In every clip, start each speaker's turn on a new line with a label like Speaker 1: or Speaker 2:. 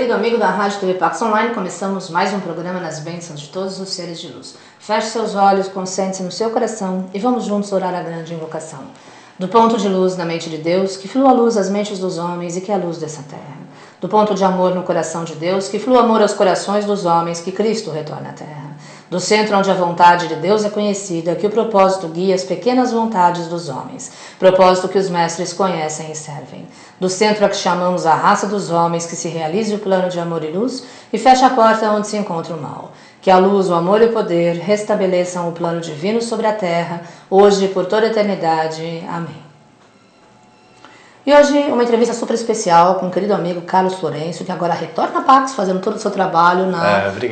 Speaker 1: querido amigo da Rádio TV Pax Online, começamos mais um programa nas bênçãos de todos os seres de luz. Feche seus olhos, concentre-se no seu coração e vamos juntos orar a grande invocação. Do ponto de luz na mente de Deus, que flua a luz às mentes dos homens e que é a luz dessa terra. Do ponto de amor no coração de Deus, que flua amor aos corações dos homens, que Cristo retorna à terra. Do centro onde a vontade de Deus é conhecida, que o propósito guia as pequenas vontades dos homens, propósito que os mestres conhecem e servem. Do centro a que chamamos a raça dos homens, que se realize o plano de amor e luz e feche a porta onde se encontra o mal. Que a luz, o amor e o poder restabeleçam o plano divino sobre a terra, hoje e por toda a eternidade. Amém. E hoje uma entrevista super especial com o querido amigo Carlos Florencio, que agora retorna a Pax, fazendo todo o seu trabalho na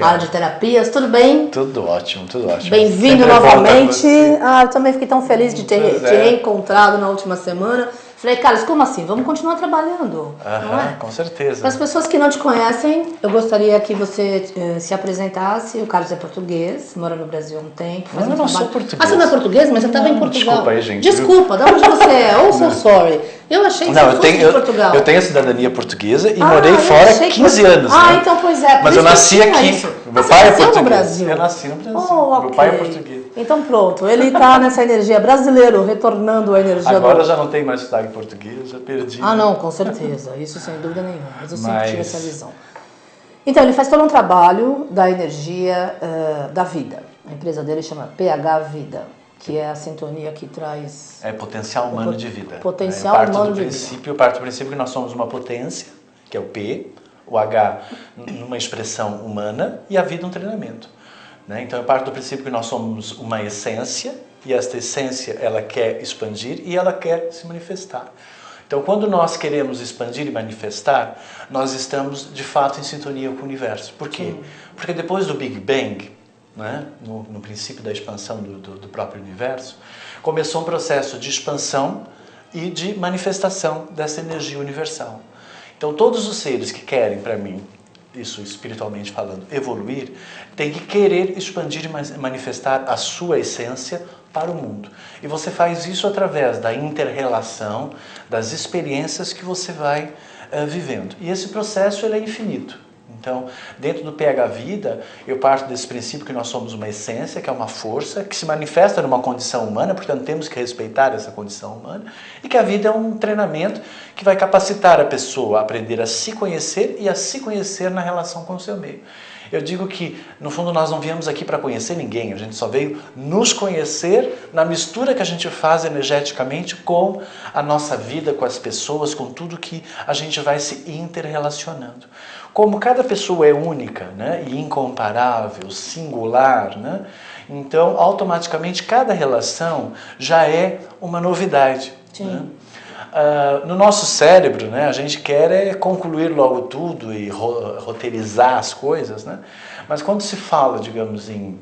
Speaker 1: área de terapias. Tudo bem?
Speaker 2: Tudo ótimo, tudo ótimo.
Speaker 1: Bem-vindo novamente. Eu também fiquei tão feliz de te reencontrado na última semana. Falei, Carlos, como assim? Vamos continuar trabalhando, não é?
Speaker 2: Com certeza.
Speaker 1: Para as pessoas que não te conhecem, eu gostaria que você se apresentasse. O Carlos é português, mora no Brasil há um tempo.
Speaker 2: Mas eu não sou português.
Speaker 1: Ah, você não é português? Mas você estava em Portugal.
Speaker 2: Desculpa aí, gente.
Speaker 1: Desculpa, de onde você é? Oh, so sorry. Eu achei que você fosse de Portugal.
Speaker 2: Eu tenho a cidadania portuguesa e morei fora há 15 anos.
Speaker 1: Né? Então, pois é.
Speaker 2: Mas eu nasci aqui. Meu pai é português.
Speaker 1: No Brasil?
Speaker 2: Eu nasci no Brasil. Meu pai é português.
Speaker 1: Então pronto, ele está nessa energia brasileiro, retornando a energia.
Speaker 2: Agora já não tem mais sotaque português, já perdi.
Speaker 1: Ah, não, com certeza. Isso sem dúvida nenhuma. Mas eu sempre tive essa visão. Então, ele faz todo um trabalho da energia da vida. A empresa dele chama PH Vida, que é a sintonia que traz...
Speaker 2: É potencial humano de vida.
Speaker 1: Potencial humano de vida.
Speaker 2: Parte do princípio que nós somos uma potência, que é o P, o H numa expressão humana e a vida um treinamento. Então, eu parto do princípio que nós somos uma essência e esta essência ela quer expandir e ela quer se manifestar. Então, quando nós queremos expandir e manifestar, nós estamos, de fato, em sintonia com o universo. Por quê? Sim. Porque depois do Big Bang, no princípio da expansão do próprio universo, começou um processo de expansão e de manifestação dessa energia universal. Então, todos os seres que querem, para mim, isso espiritualmente falando, evoluir, tem que querer expandir e manifestar a sua essência para o mundo. E você faz isso através da inter-relação, das experiências que você vai vivendo. E esse processo ele é infinito. Então, dentro do PH Vida, eu parto desse princípio que nós somos uma essência, que é uma força, que se manifesta numa condição humana, portanto temos que respeitar essa condição humana, e que a vida é um treinamento que vai capacitar a pessoa a aprender a se conhecer e a se conhecer na relação com o seu meio. Eu digo que, no fundo, nós não viemos aqui para conhecer ninguém, a gente só veio nos conhecer na mistura que a gente faz energeticamente com a nossa vida, com as pessoas, com tudo que a gente vai se interrelacionando. Como cada pessoa é única, e incomparável, singular, então, automaticamente, cada relação já é uma novidade.
Speaker 1: Sim.
Speaker 2: No nosso cérebro, a gente quer concluir logo tudo e roteirizar as coisas, mas quando se fala, digamos, em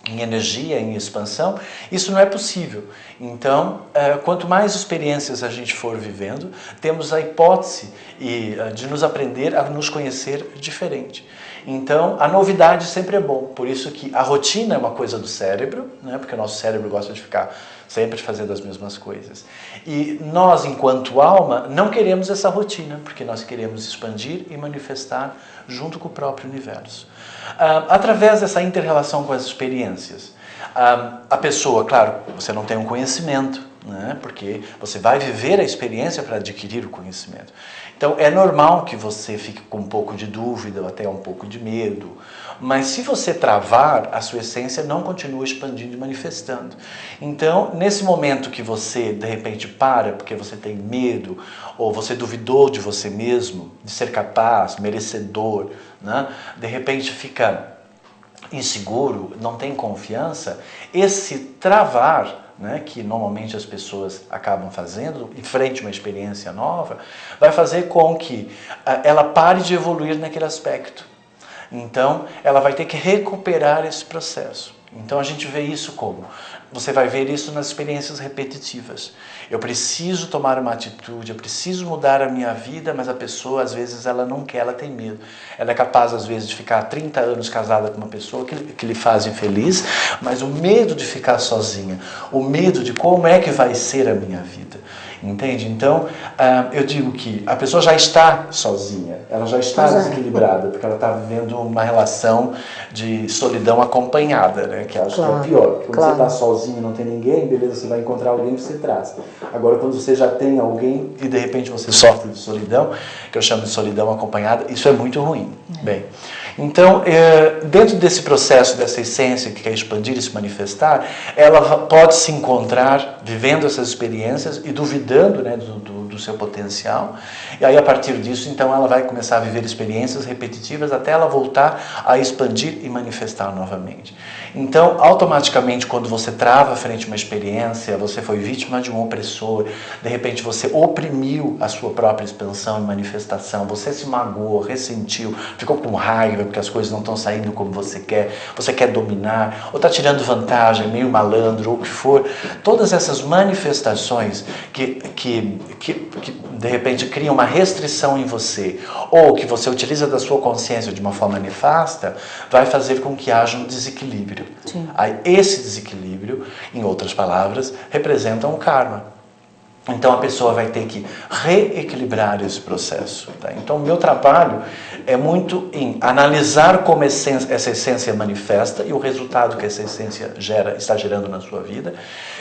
Speaker 2: energia, em expansão, isso não é possível. Então, quanto mais experiências a gente for vivendo, temos a hipótese de nos aprender a nos conhecer diferente. Então, a novidade sempre é bom. Por isso que a rotina é uma coisa do cérebro, porque o nosso cérebro gosta de ficar sempre fazendo as mesmas coisas. E nós, enquanto alma, não queremos essa rotina, porque nós queremos expandir e manifestar junto com o próprio universo. Através dessa inter-relação com as experiências, a pessoa, claro, você não tem um conhecimento, porque você vai viver a experiência para adquirir o conhecimento. Então, é normal que você fique com um pouco de dúvida ou até um pouco de medo, mas se você travar, a sua essência não continua expandindo e manifestando. Então, nesse momento que você, de repente, para porque você tem medo, ou você duvidou de você mesmo, de ser capaz, merecedor, de repente fica inseguro, não tem confiança, esse travar, que normalmente as pessoas acabam fazendo, em frente a uma experiência nova, vai fazer com que ela pare de evoluir naquele aspecto. Então, ela vai ter que recuperar esse processo. Então, a gente vê isso como? Você vai ver isso nas experiências repetitivas. Eu preciso tomar uma atitude, eu preciso mudar a minha vida, mas a pessoa, às vezes, ela não quer, ela tem medo. Ela é capaz, às vezes, de ficar 30 anos casada com uma pessoa que lhe faz infeliz, mas o medo de ficar sozinha, o medo de como é que vai ser a minha vida. Entende? Então, eu digo que a pessoa já está sozinha, ela já está desequilibrada, porque ela está vivendo uma relação de solidão acompanhada, né? Que acho que é pior. Quando você está sozinho e não tem ninguém, beleza, você vai encontrar alguém que você traz. Agora, quando você já tem alguém e de repente você sofre de solidão, que eu chamo de solidão acompanhada, isso é muito ruim. Bem, então, dentro desse processo, dessa essência que quer expandir e se manifestar, ela pode se encontrar vivendo essas experiências e duvidando, né, do seu potencial. E aí, a partir disso, então, ela vai começar a viver experiências repetitivas até ela voltar a expandir e manifestar novamente. Então, automaticamente, quando você trava frente a uma experiência, você foi vítima de um opressor, de repente você oprimiu a sua própria expansão e manifestação, você se magoou, ressentiu, ficou com raiva porque as coisas não estão saindo como você quer dominar, ou está tirando vantagem, meio malandro, ou o que for, todas essas manifestações que de repente criam uma restrição em você, ou que você utiliza da sua consciência de uma forma nefasta, vai fazer com que haja um desequilíbrio.
Speaker 1: Sim.
Speaker 2: Aí, esse desequilíbrio, em outras palavras, representa um karma. Então a pessoa vai ter que reequilibrar esse processo. Tá? Então o meu trabalho é muito em analisar como essa essência manifesta e o resultado que essa essência está gerando na sua vida,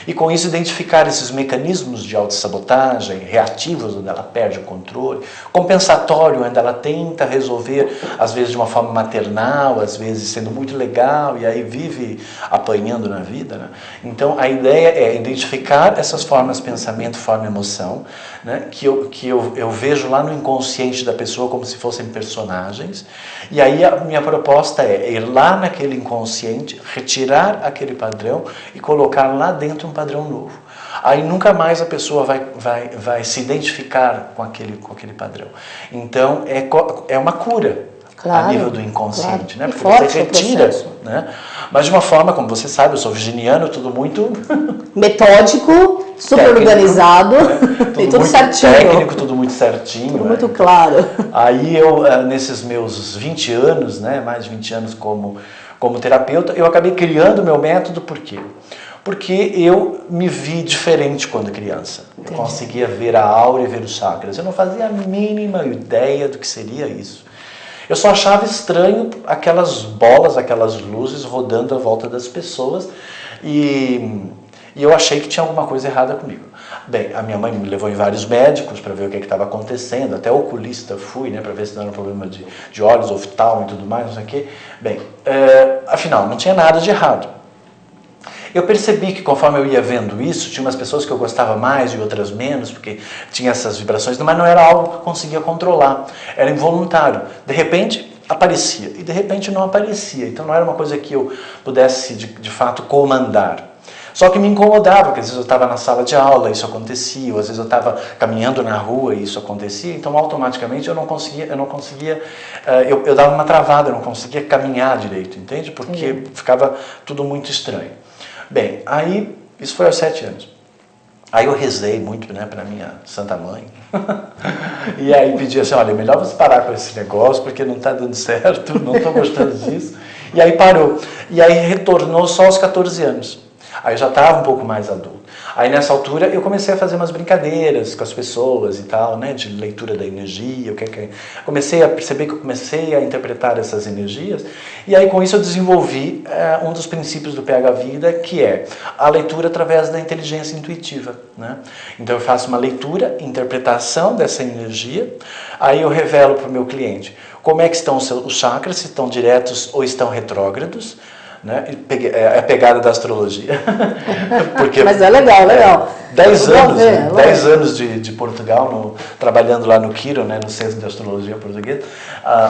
Speaker 2: e com isso identificar esses mecanismos de autossabotagem, reativos, onde ela perde o controle, compensatório, onde ela tenta resolver, às vezes de uma forma maternal, às vezes sendo muito legal, e aí vive apanhando na vida. Né? Então a ideia é identificar essas formas de pensamento, forma emoção, né? que eu vejo lá no inconsciente da pessoa como se fossem personagens, e aí a minha proposta é ir lá naquele inconsciente, retirar aquele padrão e colocar lá dentro um padrão novo. Aí nunca mais a pessoa vai se identificar com aquele padrão. Então é uma cura. Claro, a nível do inconsciente, né? Porque você retira, né? Mas de uma forma, como você sabe, eu sou virginiano, tudo muito
Speaker 1: metódico, super técnico, organizado, né? E tudo certinho.
Speaker 2: Técnico, tudo muito certinho.
Speaker 1: Tudo muito claro.
Speaker 2: Aí eu, nesses meus 20 anos, né, mais de 20 anos como terapeuta, eu acabei criando o meu método, por quê? Porque eu me vi diferente quando criança. Eu conseguia ver a aura e ver os chakras. Eu não fazia a mínima ideia do que seria isso. Eu só achava estranho aquelas bolas, aquelas luzes rodando à volta das pessoas, e eu achei que tinha alguma coisa errada comigo. Bem, a minha mãe me levou em vários médicos para ver o que estava acontecendo, até oculista fui, né, para ver se não era um problema de olhos, oftalmo e tudo mais, não sei o quê. Bem, afinal, não tinha nada de errado. Eu percebi que conforme eu ia vendo isso, tinha umas pessoas que eu gostava mais e outras menos, porque tinha essas vibrações, mas não era algo que eu conseguia controlar, era involuntário. De repente aparecia e de repente não aparecia, então não era uma coisa que eu pudesse de fato comandar. Só que me incomodava, porque às vezes eu estava na sala de aula, isso acontecia, ou às vezes eu estava caminhando na rua e isso acontecia, então automaticamente eu dava uma travada, eu não conseguia caminhar direito, entende? Porque ficava tudo muito estranho. Bem, aí, isso foi aos 7 anos. Aí eu rezei muito, né, para minha Santa Mãe. E aí pedi assim, olha, melhor você parar com esse negócio, porque não está dando certo, não estou gostando disso. E aí parou. E aí retornou só aos 14 anos. Aí eu já estava um pouco mais adulto. Aí nessa altura eu comecei a fazer umas brincadeiras com as pessoas e tal, né, de leitura da energia, comecei a perceber que eu comecei a interpretar essas energias, e aí com isso eu desenvolvi um dos princípios do PH Vida, que é a leitura através da inteligência intuitiva, né? Então eu faço uma leitura, interpretação dessa energia, aí eu revelo para o meu cliente como é que estão os chakras, se estão diretos ou estão retrógrados, né? É a pegada da astrologia. Porque,
Speaker 1: mas é legal.
Speaker 2: 10 anos de Portugal, trabalhando lá no Quiro, né, no Centro de Astrologia Portuguesa,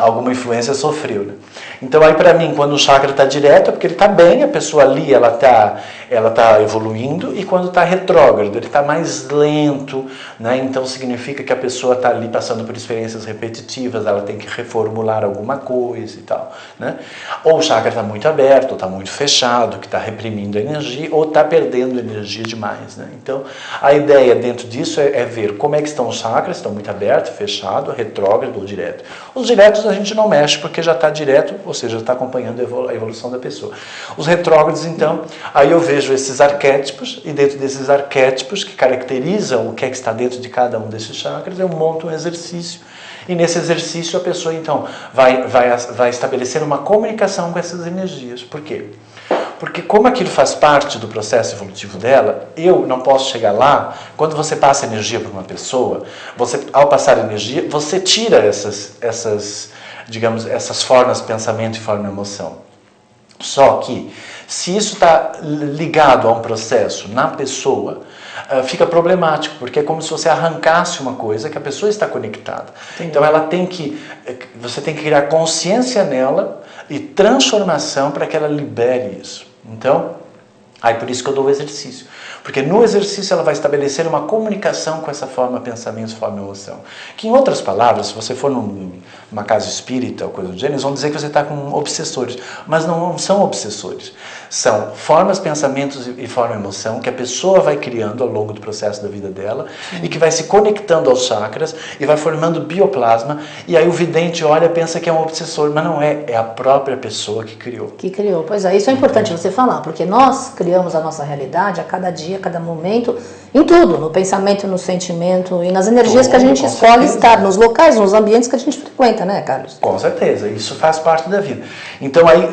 Speaker 2: alguma influência sofreu. Né? Então aí para mim, quando o chakra está direto, é porque ele está bem, a pessoa ali ela tá evoluindo, e quando está retrógrado, ele está mais lento, né? Então significa que a pessoa está ali passando por experiências repetitivas, ela tem que reformular alguma coisa e tal. Né? Ou o chakra está muito aberto, ou está muito fechado, que está reprimindo a energia, ou está perdendo energia demais. Né? Então a ideia dentro disso é ver como é que estão os chakras, estão muito abertos, fechado, retrógrado ou direto. Os diretos a gente não mexe porque já está direto, ou seja, já está acompanhando a evolução da pessoa. Os retrógrados, então, aí eu vejo esses arquétipos, e dentro desses arquétipos que caracterizam o que é que está dentro de cada um desses chakras, eu monto um exercício. E nesse exercício a pessoa, então, vai estabelecer uma comunicação com essas energias. Por quê? Porque como aquilo faz parte do processo evolutivo dela, eu não posso chegar lá, quando você passa energia para uma pessoa, ao passar energia, você tira essas formas de pensamento e forma de emoção. Só que, se isso está ligado a um processo na pessoa, fica problemático, porque é como se você arrancasse uma coisa que a pessoa está conectada. Entendi. Então você tem que criar consciência nela e transformação para que ela libere isso. Então, aí por isso que eu dou o exercício. Porque no exercício ela vai estabelecer uma comunicação com essa forma de pensamento, forma de emoção. Que em outras palavras, se você for numa casa espírita ou coisa do gênero, eles vão dizer que você está com obsessores. Mas não são obsessores. São formas, pensamentos e forma de emoção que a pessoa vai criando ao longo do processo da vida dela. Sim. E que vai se conectando aos chakras e vai formando bioplasma. E aí o vidente olha e pensa que é um obsessor. Mas não é, é a própria pessoa que criou. Que criou. Pois é, isso é importante você falar, porque nós criamos a nossa realidade a cada dia, a cada momento, em tudo, no pensamento, no sentimento e nas energias que a gente escolhe estar, nos locais, nos ambientes que a gente frequenta, né, Carlos? Com certeza, isso faz parte da vida. Então aí,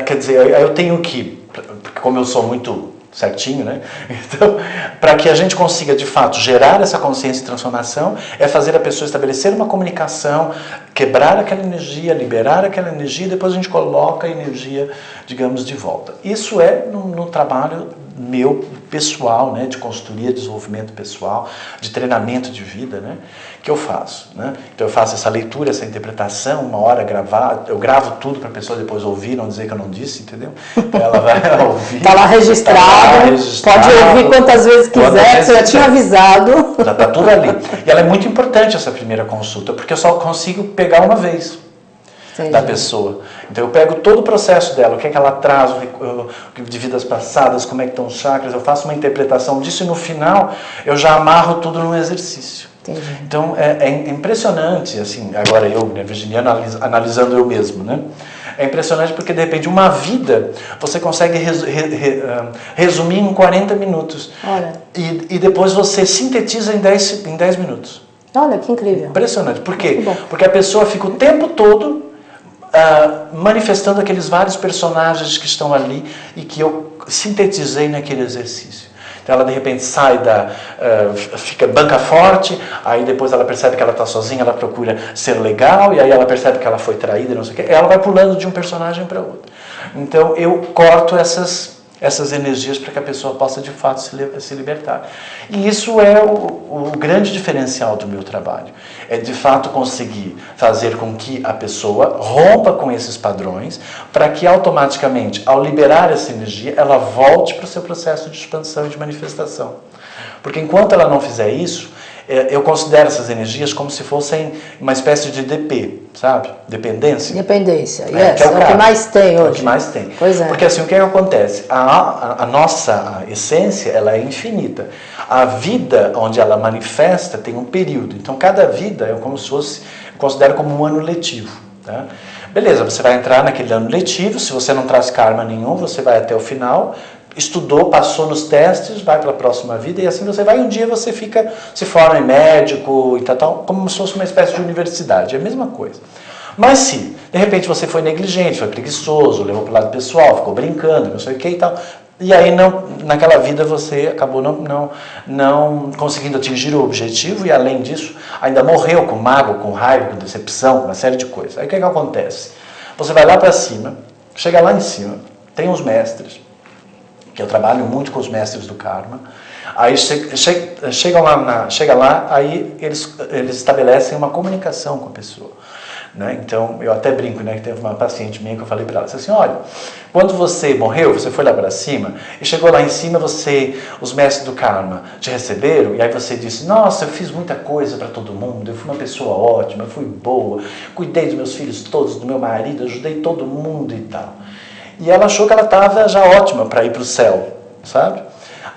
Speaker 2: quer dizer, aí eu tenho que, porque como eu sou muito certinho, né? Então, para que a gente consiga, de fato, gerar essa consciência e transformação, é fazer a pessoa estabelecer uma comunicação, quebrar aquela energia, liberar aquela energia, e depois a gente coloca a energia, digamos, de volta. Isso é no trabalho meu pessoal, né, de consultoria, desenvolvimento pessoal, de treinamento de vida, né, que eu faço, né? Então eu faço essa leitura, essa interpretação, uma hora gravar, eu gravo tudo para a pessoa depois ouvir, não dizer que eu não disse, entendeu? Ela vai ouvir. Está lá registrado, pode ouvir quantas vezes quiser, você já tinha avisado. Já está tudo ali. E ela é muito importante essa primeira consulta, porque eu só consigo pegar uma vez. Entendi. Da pessoa. Então eu pego todo o processo dela, o que é que ela traz, de vidas passadas, como é que estão os chakras, eu faço uma interpretação disso e no final eu já amarro tudo num exercício. Entendi. Então é impressionante, assim, agora eu, né, Virginia, analisando eu mesmo, né? É impressionante porque de repente uma vida você consegue resumir em 40 minutos. Olha. E depois você sintetiza em 10 minutos. Olha, que incrível. Impressionante. Por quê? Porque a pessoa fica o tempo todo manifestando aqueles vários personagens que estão ali e que eu sintetizei naquele exercício. Então ela de repente sai fica banca forte, aí depois ela percebe que ela está sozinha, ela procura ser legal, e aí ela percebe que ela foi traída, não sei o quê, ela vai pulando de um personagem para outro. Então eu corto essas energias para que a pessoa possa de fato se libertar. E isso é o grande diferencial do meu trabalho. É de fato conseguir fazer com que a pessoa rompa com esses padrões para que automaticamente, ao liberar essa energia, ela volte para o seu processo de expansão e de manifestação. Porque enquanto ela não fizer isso, eu considero essas energias como se fossem uma espécie de DP, sabe? Dependência. Dependência, yes. É o que mais tem hoje. É o que mais tem. Pois é. Porque assim, o que acontece? A nossa essência, ela é infinita. A vida onde ela manifesta tem um período. Então, cada vida é como se fosse, eu considero como um ano letivo. Tá? Beleza, você vai entrar naquele ano letivo, se você não traz karma nenhum, você vai até o final, estudou, passou nos testes, vai para a próxima vida e assim você vai, um dia você se forma em médico e tal, como se fosse uma espécie de universidade, é a mesma coisa. Mas se, de repente, você foi negligente, foi preguiçoso, levou para o lado pessoal, ficou brincando, não sei o que e tal, e aí naquela vida você acabou não conseguindo atingir o objetivo e além disso, ainda morreu com mágoa, com raiva, com decepção, com uma série de coisas. Aí o que acontece? Você vai lá para cima, chega lá em cima, tem uns mestres, que eu trabalho muito com os mestres do karma, aí chega lá, aí eles estabelecem uma comunicação com a pessoa. Né? Então, eu até brinco, né, que teve uma paciente minha que eu falei para ela, assim, olha, quando você morreu, você foi lá para cima, e chegou lá em cima, os mestres do karma te receberam, e aí você disse, nossa, eu fiz muita coisa para todo mundo, eu fui uma pessoa ótima, eu fui boa, cuidei dos meus filhos todos, do meu marido, ajudei todo mundo e tal. E ela achou que ela estava já ótima para ir para o céu, sabe?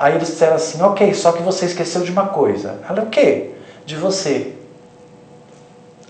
Speaker 2: Aí eles disseram assim, ok, só que você esqueceu de uma coisa. Ela, o quê? De você.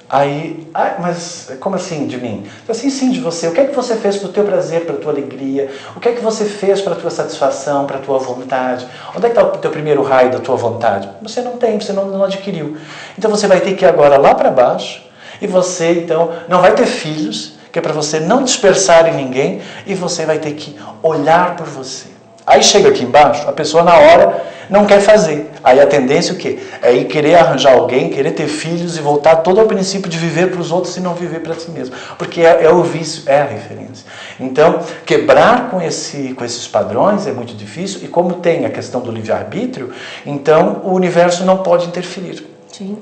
Speaker 2: Aí, mas como assim de mim? Assim, sim, de você. O que é que você fez para o teu prazer, para a tua alegria? O que é que você fez para a tua satisfação, para a tua vontade? Onde é que está o teu primeiro raio da tua vontade? Você não tem, você não adquiriu. Então você vai ter que ir agora lá para baixo e você, então, não vai ter filhos, que é para você não dispersar em ninguém, e você vai ter que olhar por você. Aí chega aqui embaixo, a pessoa na hora não quer fazer. Aí a tendência é o quê? É ir querer arranjar alguém, querer ter filhos e voltar todo ao princípio de viver para os outros e não viver para si mesmo. Porque é o vício, é a referência. Então, quebrar com esses padrões é muito difícil, e como tem a questão do livre-arbítrio, então o universo não pode interferir.
Speaker 1: Sim.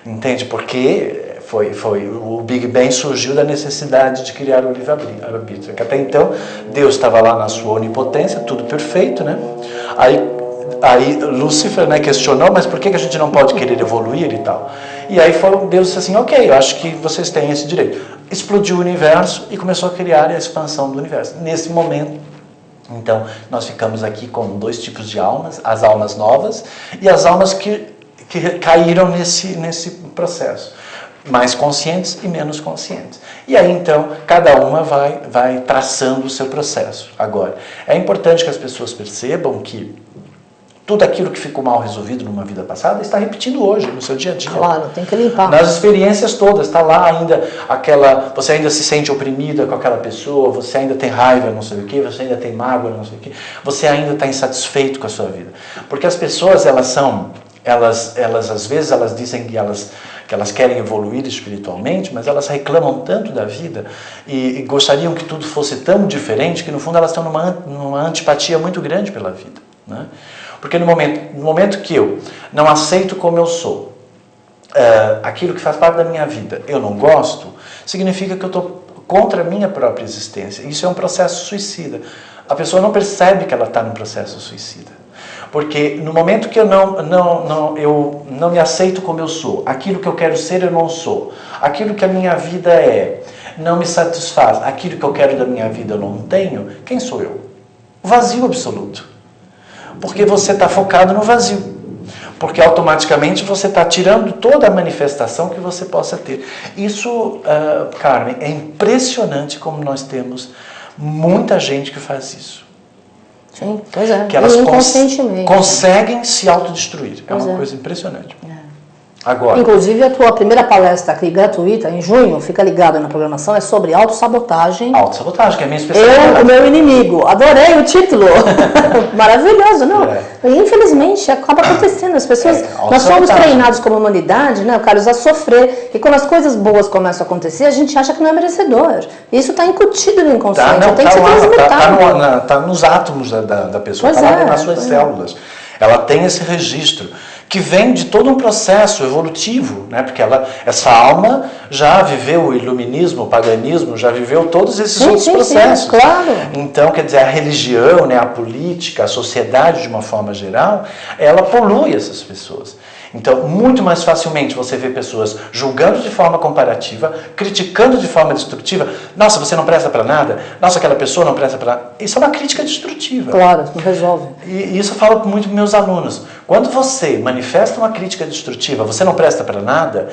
Speaker 2: Entende? Porque o Big Bang surgiu da necessidade de criar o livre-arbítrio. Que até então, Deus estava lá na sua onipotência, tudo perfeito, né? Aí Lúcifer, né, questionou, mas por que a gente não pode querer evoluir e tal? E aí Deus disse assim, ok, eu acho que vocês têm esse direito. Explodiu o universo e começou a criar a expansão do universo. Nesse momento, então, nós ficamos aqui com dois tipos de almas, as almas novas e as almas que caíram nesse processo. Mais conscientes e menos conscientes. E aí, então, cada uma vai traçando o seu processo. Agora, é importante que as pessoas percebam que tudo aquilo que ficou mal resolvido numa vida passada está repetindo hoje, no seu dia a dia.
Speaker 1: Claro, tem que limpar.
Speaker 2: Nas experiências todas, está lá ainda você ainda se sente oprimida com aquela pessoa, você ainda tem raiva, não sei o quê, você ainda tem mágoa, não sei o quê, você ainda está insatisfeito com a sua vida. Porque as pessoas, elas às vezes, elas dizem que elas querem evoluir espiritualmente, mas elas reclamam tanto da vida e gostariam que tudo fosse tão diferente que, no fundo, elas estão numa antipatia muito grande pela vida, né? Porque no momento que eu não aceito como eu sou, aquilo que faz parte da minha vida, eu não gosto, significa que eu estou contra a minha própria existência. Isso é um processo suicida. A pessoa não percebe que ela está num processo suicida. Porque no momento que eu não me aceito como eu sou, aquilo que eu quero ser eu não sou, aquilo que a minha vida não me satisfaz, aquilo que eu quero da minha vida eu não tenho, quem sou eu? O vazio absoluto. Porque você está focado no vazio. Porque automaticamente você está tirando toda a manifestação que você possa ter. Isso, Carmen, é impressionante como nós temos muita gente que faz isso.
Speaker 1: Sim, pois é.
Speaker 2: Que elas
Speaker 1: inconscientemente
Speaker 2: conseguem se autodestruir. É uma coisa impressionante. Agora,
Speaker 1: inclusive, a tua primeira palestra aqui, gratuita, em junho, fica ligado na programação, é sobre autossabotagem.
Speaker 2: Autossabotagem, que é a minha especialidade.
Speaker 1: O meu inimigo. Adorei o título. Maravilhoso, não? Infelizmente, acaba acontecendo. As pessoas, nós somos treinados como humanidade, né, Carlos, a sofrer. E quando as coisas boas começam a acontecer, a gente acha que não é merecedor. Isso está incutido no inconsciente, tem que ser transmutado.
Speaker 2: Está nos átomos da pessoa, está lá nas suas células. Ela tem esse registro, que vem de todo um processo evolutivo, né? Porque essa alma já viveu o iluminismo, o paganismo, já viveu todos esses outros processos.
Speaker 1: Sim, claro.
Speaker 2: Então, quer dizer, a religião, né, a política, a sociedade de uma forma geral, ela polui essas pessoas. Então, muito mais facilmente você vê pessoas julgando de forma comparativa, criticando de forma destrutiva. Nossa, você não presta para nada? Nossa, aquela pessoa não presta para nada. Isso é uma crítica destrutiva.
Speaker 1: Claro, não resolve.
Speaker 2: E isso eu falo muito para meus alunos. Quando você manifesta uma crítica destrutiva, você não presta para nada,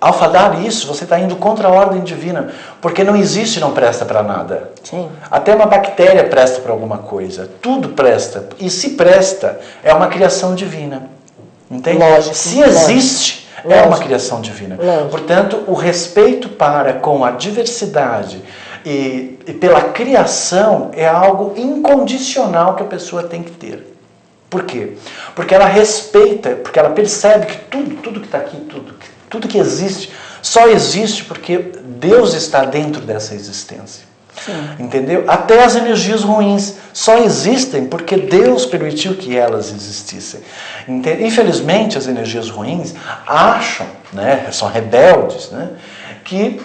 Speaker 2: ao falar isso, você está indo contra a ordem divina, porque não existe não presta para nada.
Speaker 1: Sim.
Speaker 2: Até uma bactéria presta para alguma coisa. Tudo presta. E se presta, é uma criação divina. Entende?
Speaker 1: Lógico,
Speaker 2: se existe, é uma criação divina.
Speaker 1: Lógico.
Speaker 2: Portanto, o respeito com a diversidade e pela criação é algo incondicional que a pessoa tem que ter. Por quê? Porque ela respeita, porque ela percebe que tudo que está aqui, tudo que existe, só existe porque Deus está dentro dessa existência.
Speaker 1: Sim.
Speaker 2: Entendeu? Até as energias ruins só existem porque Deus permitiu que elas existissem. Infelizmente, as energias ruins acham, né, são rebeldes, né, que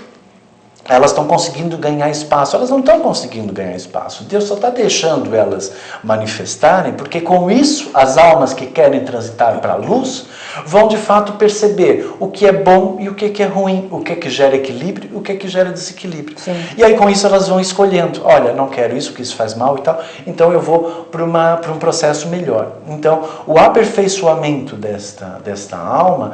Speaker 2: elas estão conseguindo ganhar espaço. Elas não estão conseguindo ganhar espaço. Deus só está deixando elas manifestarem, porque com isso as almas que querem transitar para a luz vão de fato perceber o que é bom e o que é ruim, o que gera equilíbrio e o que gera desequilíbrio.
Speaker 1: Sim.
Speaker 2: E aí com isso elas vão escolhendo, olha, não quero isso porque isso faz mal e tal, então eu vou para um processo melhor. Então o aperfeiçoamento desta alma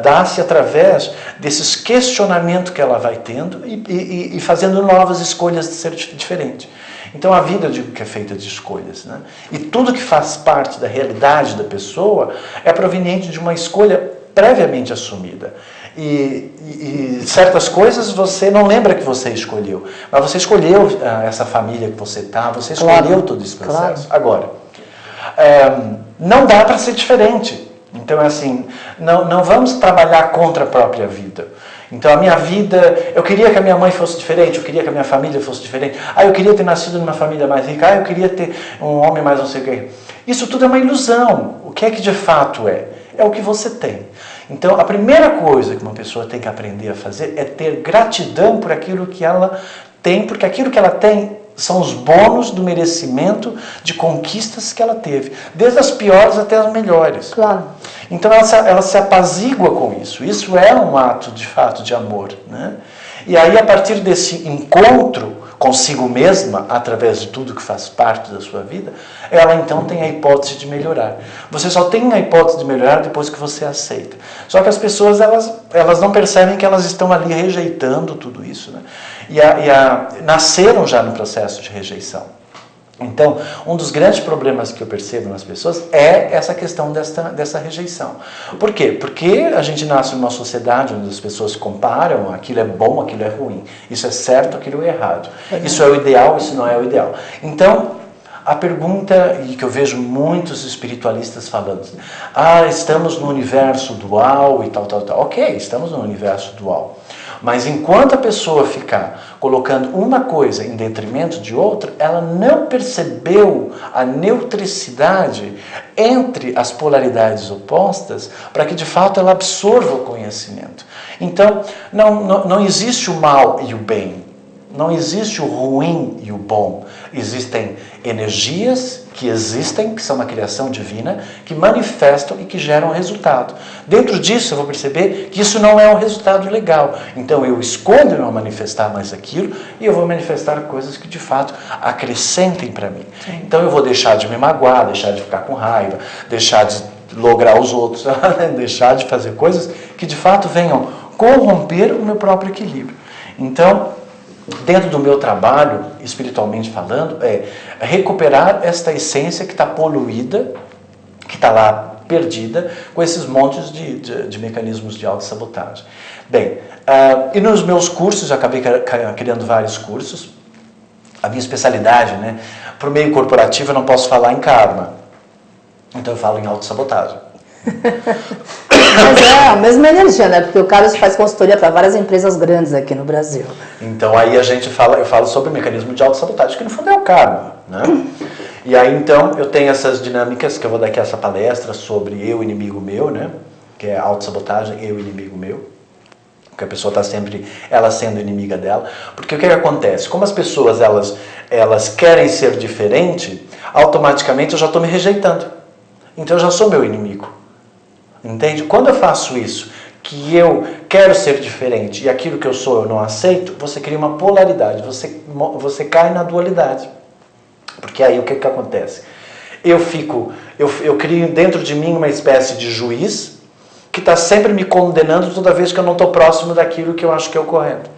Speaker 2: dá-se através desses questionamentos que ela vai tendo e fazendo novas escolhas de ser diferente. Então a vida, eu digo que é feita de escolhas, né? E tudo que faz parte da realidade da pessoa é proveniente de uma escolha previamente assumida. E certas coisas você não lembra que você escolheu, mas você escolheu essa família que você está, você escolheu todo esse processo. Agora, não dá para ser diferente. Então é assim, não vamos trabalhar contra a própria vida. Então a minha vida, eu queria que a minha mãe fosse diferente, eu queria que a minha família fosse diferente, eu queria ter nascido numa família mais rica, eu queria ter um homem mais não sei o que. Isso tudo é uma ilusão. O que é que de fato é? É o que você tem. Então a primeira coisa que uma pessoa tem que aprender a fazer é ter gratidão por aquilo que ela tem, porque aquilo que ela tem são os bônus do merecimento de conquistas que ela teve, desde as piores até as melhores.
Speaker 1: Claro.
Speaker 2: Então ela se apazigua com isso. Isso é um ato de fato de amor, né? E aí a partir desse encontro consigo mesma, através de tudo que faz parte da sua vida, ela então tem a hipótese de melhorar. Você só tem a hipótese de melhorar depois que você aceita. Só que as pessoas elas não percebem que elas estão ali rejeitando tudo isso, né? Nasceram já no processo de rejeição. Então, um dos grandes problemas que eu percebo nas pessoas é essa questão dessa rejeição. Por quê? Porque a gente nasce numa sociedade onde as pessoas comparam, aquilo é bom, aquilo é ruim, isso é certo, aquilo é errado, isso é o ideal, isso não é o ideal. Então, a pergunta, e que eu vejo muitos espiritualistas falando, estamos no universo dual e tal. Ok, estamos no universo dual. Mas enquanto a pessoa ficar colocando uma coisa em detrimento de outra, ela não percebeu a neutricidade entre as polaridades opostas para que de fato ela absorva o conhecimento. Então, não existe o mal e o bem. Não existe o ruim e o bom. Existem energias que existem, que são uma criação divina, que manifestam e que geram resultado. Dentro disso eu vou perceber que isso não é um resultado legal. Então eu escolho não manifestar mais aquilo e eu vou manifestar coisas que de fato acrescentem para mim. Sim. Então eu vou deixar de me magoar, deixar de ficar com raiva, deixar de lograr os outros, deixar de fazer coisas que de fato venham corromper o meu próprio equilíbrio. Então, dentro do meu trabalho, espiritualmente falando, é recuperar esta essência que está poluída, que está lá perdida, com esses montes de mecanismos de autossabotagem. Bem, e nos meus cursos, eu acabei criando vários cursos. A minha especialidade, né, para o meio corporativo eu não posso falar em karma, então eu falo em autossabotagem.
Speaker 1: Mas é a mesma energia, né? Porque o Carlos faz consultoria para várias empresas grandes aqui no Brasil.
Speaker 2: Então aí eu falo sobre o mecanismo de autossabotagem, que no fundo é o karma, né? E aí então eu tenho essas dinâmicas, que eu vou dar aqui essa palestra sobre eu, inimigo meu, né? Que é autossabotagem, eu, inimigo meu. Porque a pessoa está sempre, ela sendo inimiga dela. Porque o que acontece? Como as pessoas, elas querem ser diferente, automaticamente eu já estou me rejeitando. Então eu já sou meu inimigo. Entende? Quando eu faço isso, que eu quero ser diferente e aquilo que eu sou eu não aceito, você cria uma polaridade, você cai na dualidade. Porque aí o que acontece? Eu crio dentro de mim uma espécie de juiz que está sempre me condenando toda vez que eu não estou próximo daquilo que eu acho que é o correto.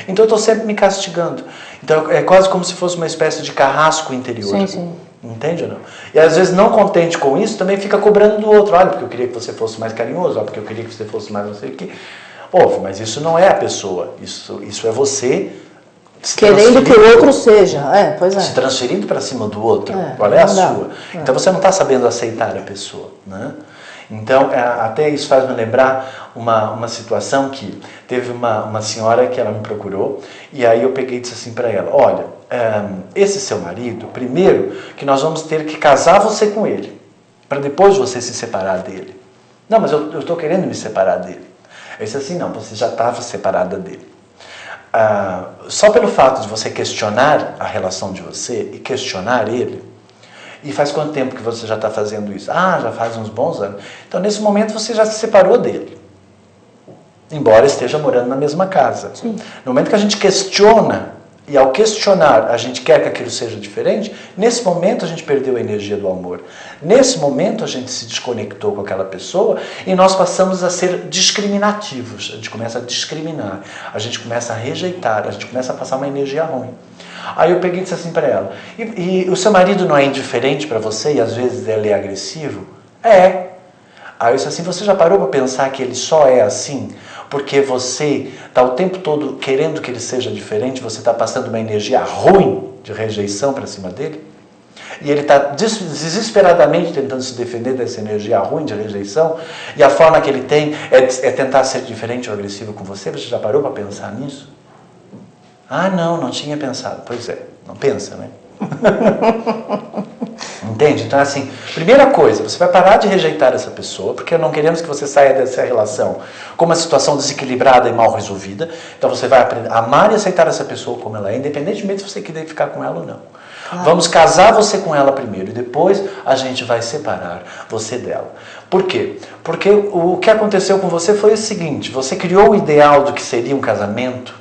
Speaker 2: Então eu estou sempre me castigando. Então é quase como se fosse uma espécie de carrasco interior.
Speaker 1: Sim, sim.
Speaker 2: Entende ou não? E às vezes não contente com isso, também fica cobrando do outro. Olha, porque eu queria que você fosse mais carinhoso, olha, porque eu queria que você fosse mais não sei o quê. Mas isso não é a pessoa. Isso é você
Speaker 1: querendo que o outro seja. Pois é.
Speaker 2: Se transferindo para cima do outro. Qual é a sua? Então você não está sabendo aceitar a pessoa, né? Então, até isso faz me lembrar uma situação que teve uma senhora que ela me procurou, e aí eu peguei e disse assim para ela, olha, esse seu marido, primeiro que nós vamos ter que casar você com ele, para depois você se separar dele. Não, mas eu estou querendo me separar dele. Eu disse assim, não, você já estava separada dele. Só pelo fato de você questionar a relação de você e questionar ele, e faz quanto tempo que você já está fazendo isso? Já faz uns bons anos. Então, nesse momento, você já se separou dele. Embora esteja morando na mesma casa.
Speaker 1: Sim.
Speaker 2: No momento que a gente questiona, e ao questionar a gente quer que aquilo seja diferente, nesse momento a gente perdeu a energia do amor. Nesse momento a gente se desconectou com aquela pessoa e nós passamos a ser discriminativos. A gente começa a discriminar, a gente começa a rejeitar, a gente começa a passar uma energia ruim. Aí eu peguei e disse assim para ela, e o seu marido não é indiferente para você e às vezes ele é agressivo? É. Aí eu disse assim, você já parou para pensar que ele só é assim porque você está o tempo todo querendo que ele seja diferente, você está passando uma energia ruim de rejeição para cima dele? E ele está desesperadamente tentando se defender dessa energia ruim de rejeição, e a forma que ele tem é tentar ser diferente ou agressivo com você? Você já parou para pensar nisso? Não tinha pensado. Pois é, não pensa, né? Entende? Então, assim, primeira coisa, você vai parar de rejeitar essa pessoa, porque não queremos que você saia dessa relação com uma situação desequilibrada e mal resolvida. Então, você vai aprender a amar e aceitar essa pessoa como ela é, independentemente se você querer ficar com ela ou não. Vamos casar você com ela primeiro, e depois a gente vai separar você dela. Por quê? Porque o que aconteceu com você foi o seguinte, você criou o ideal do que seria um casamento,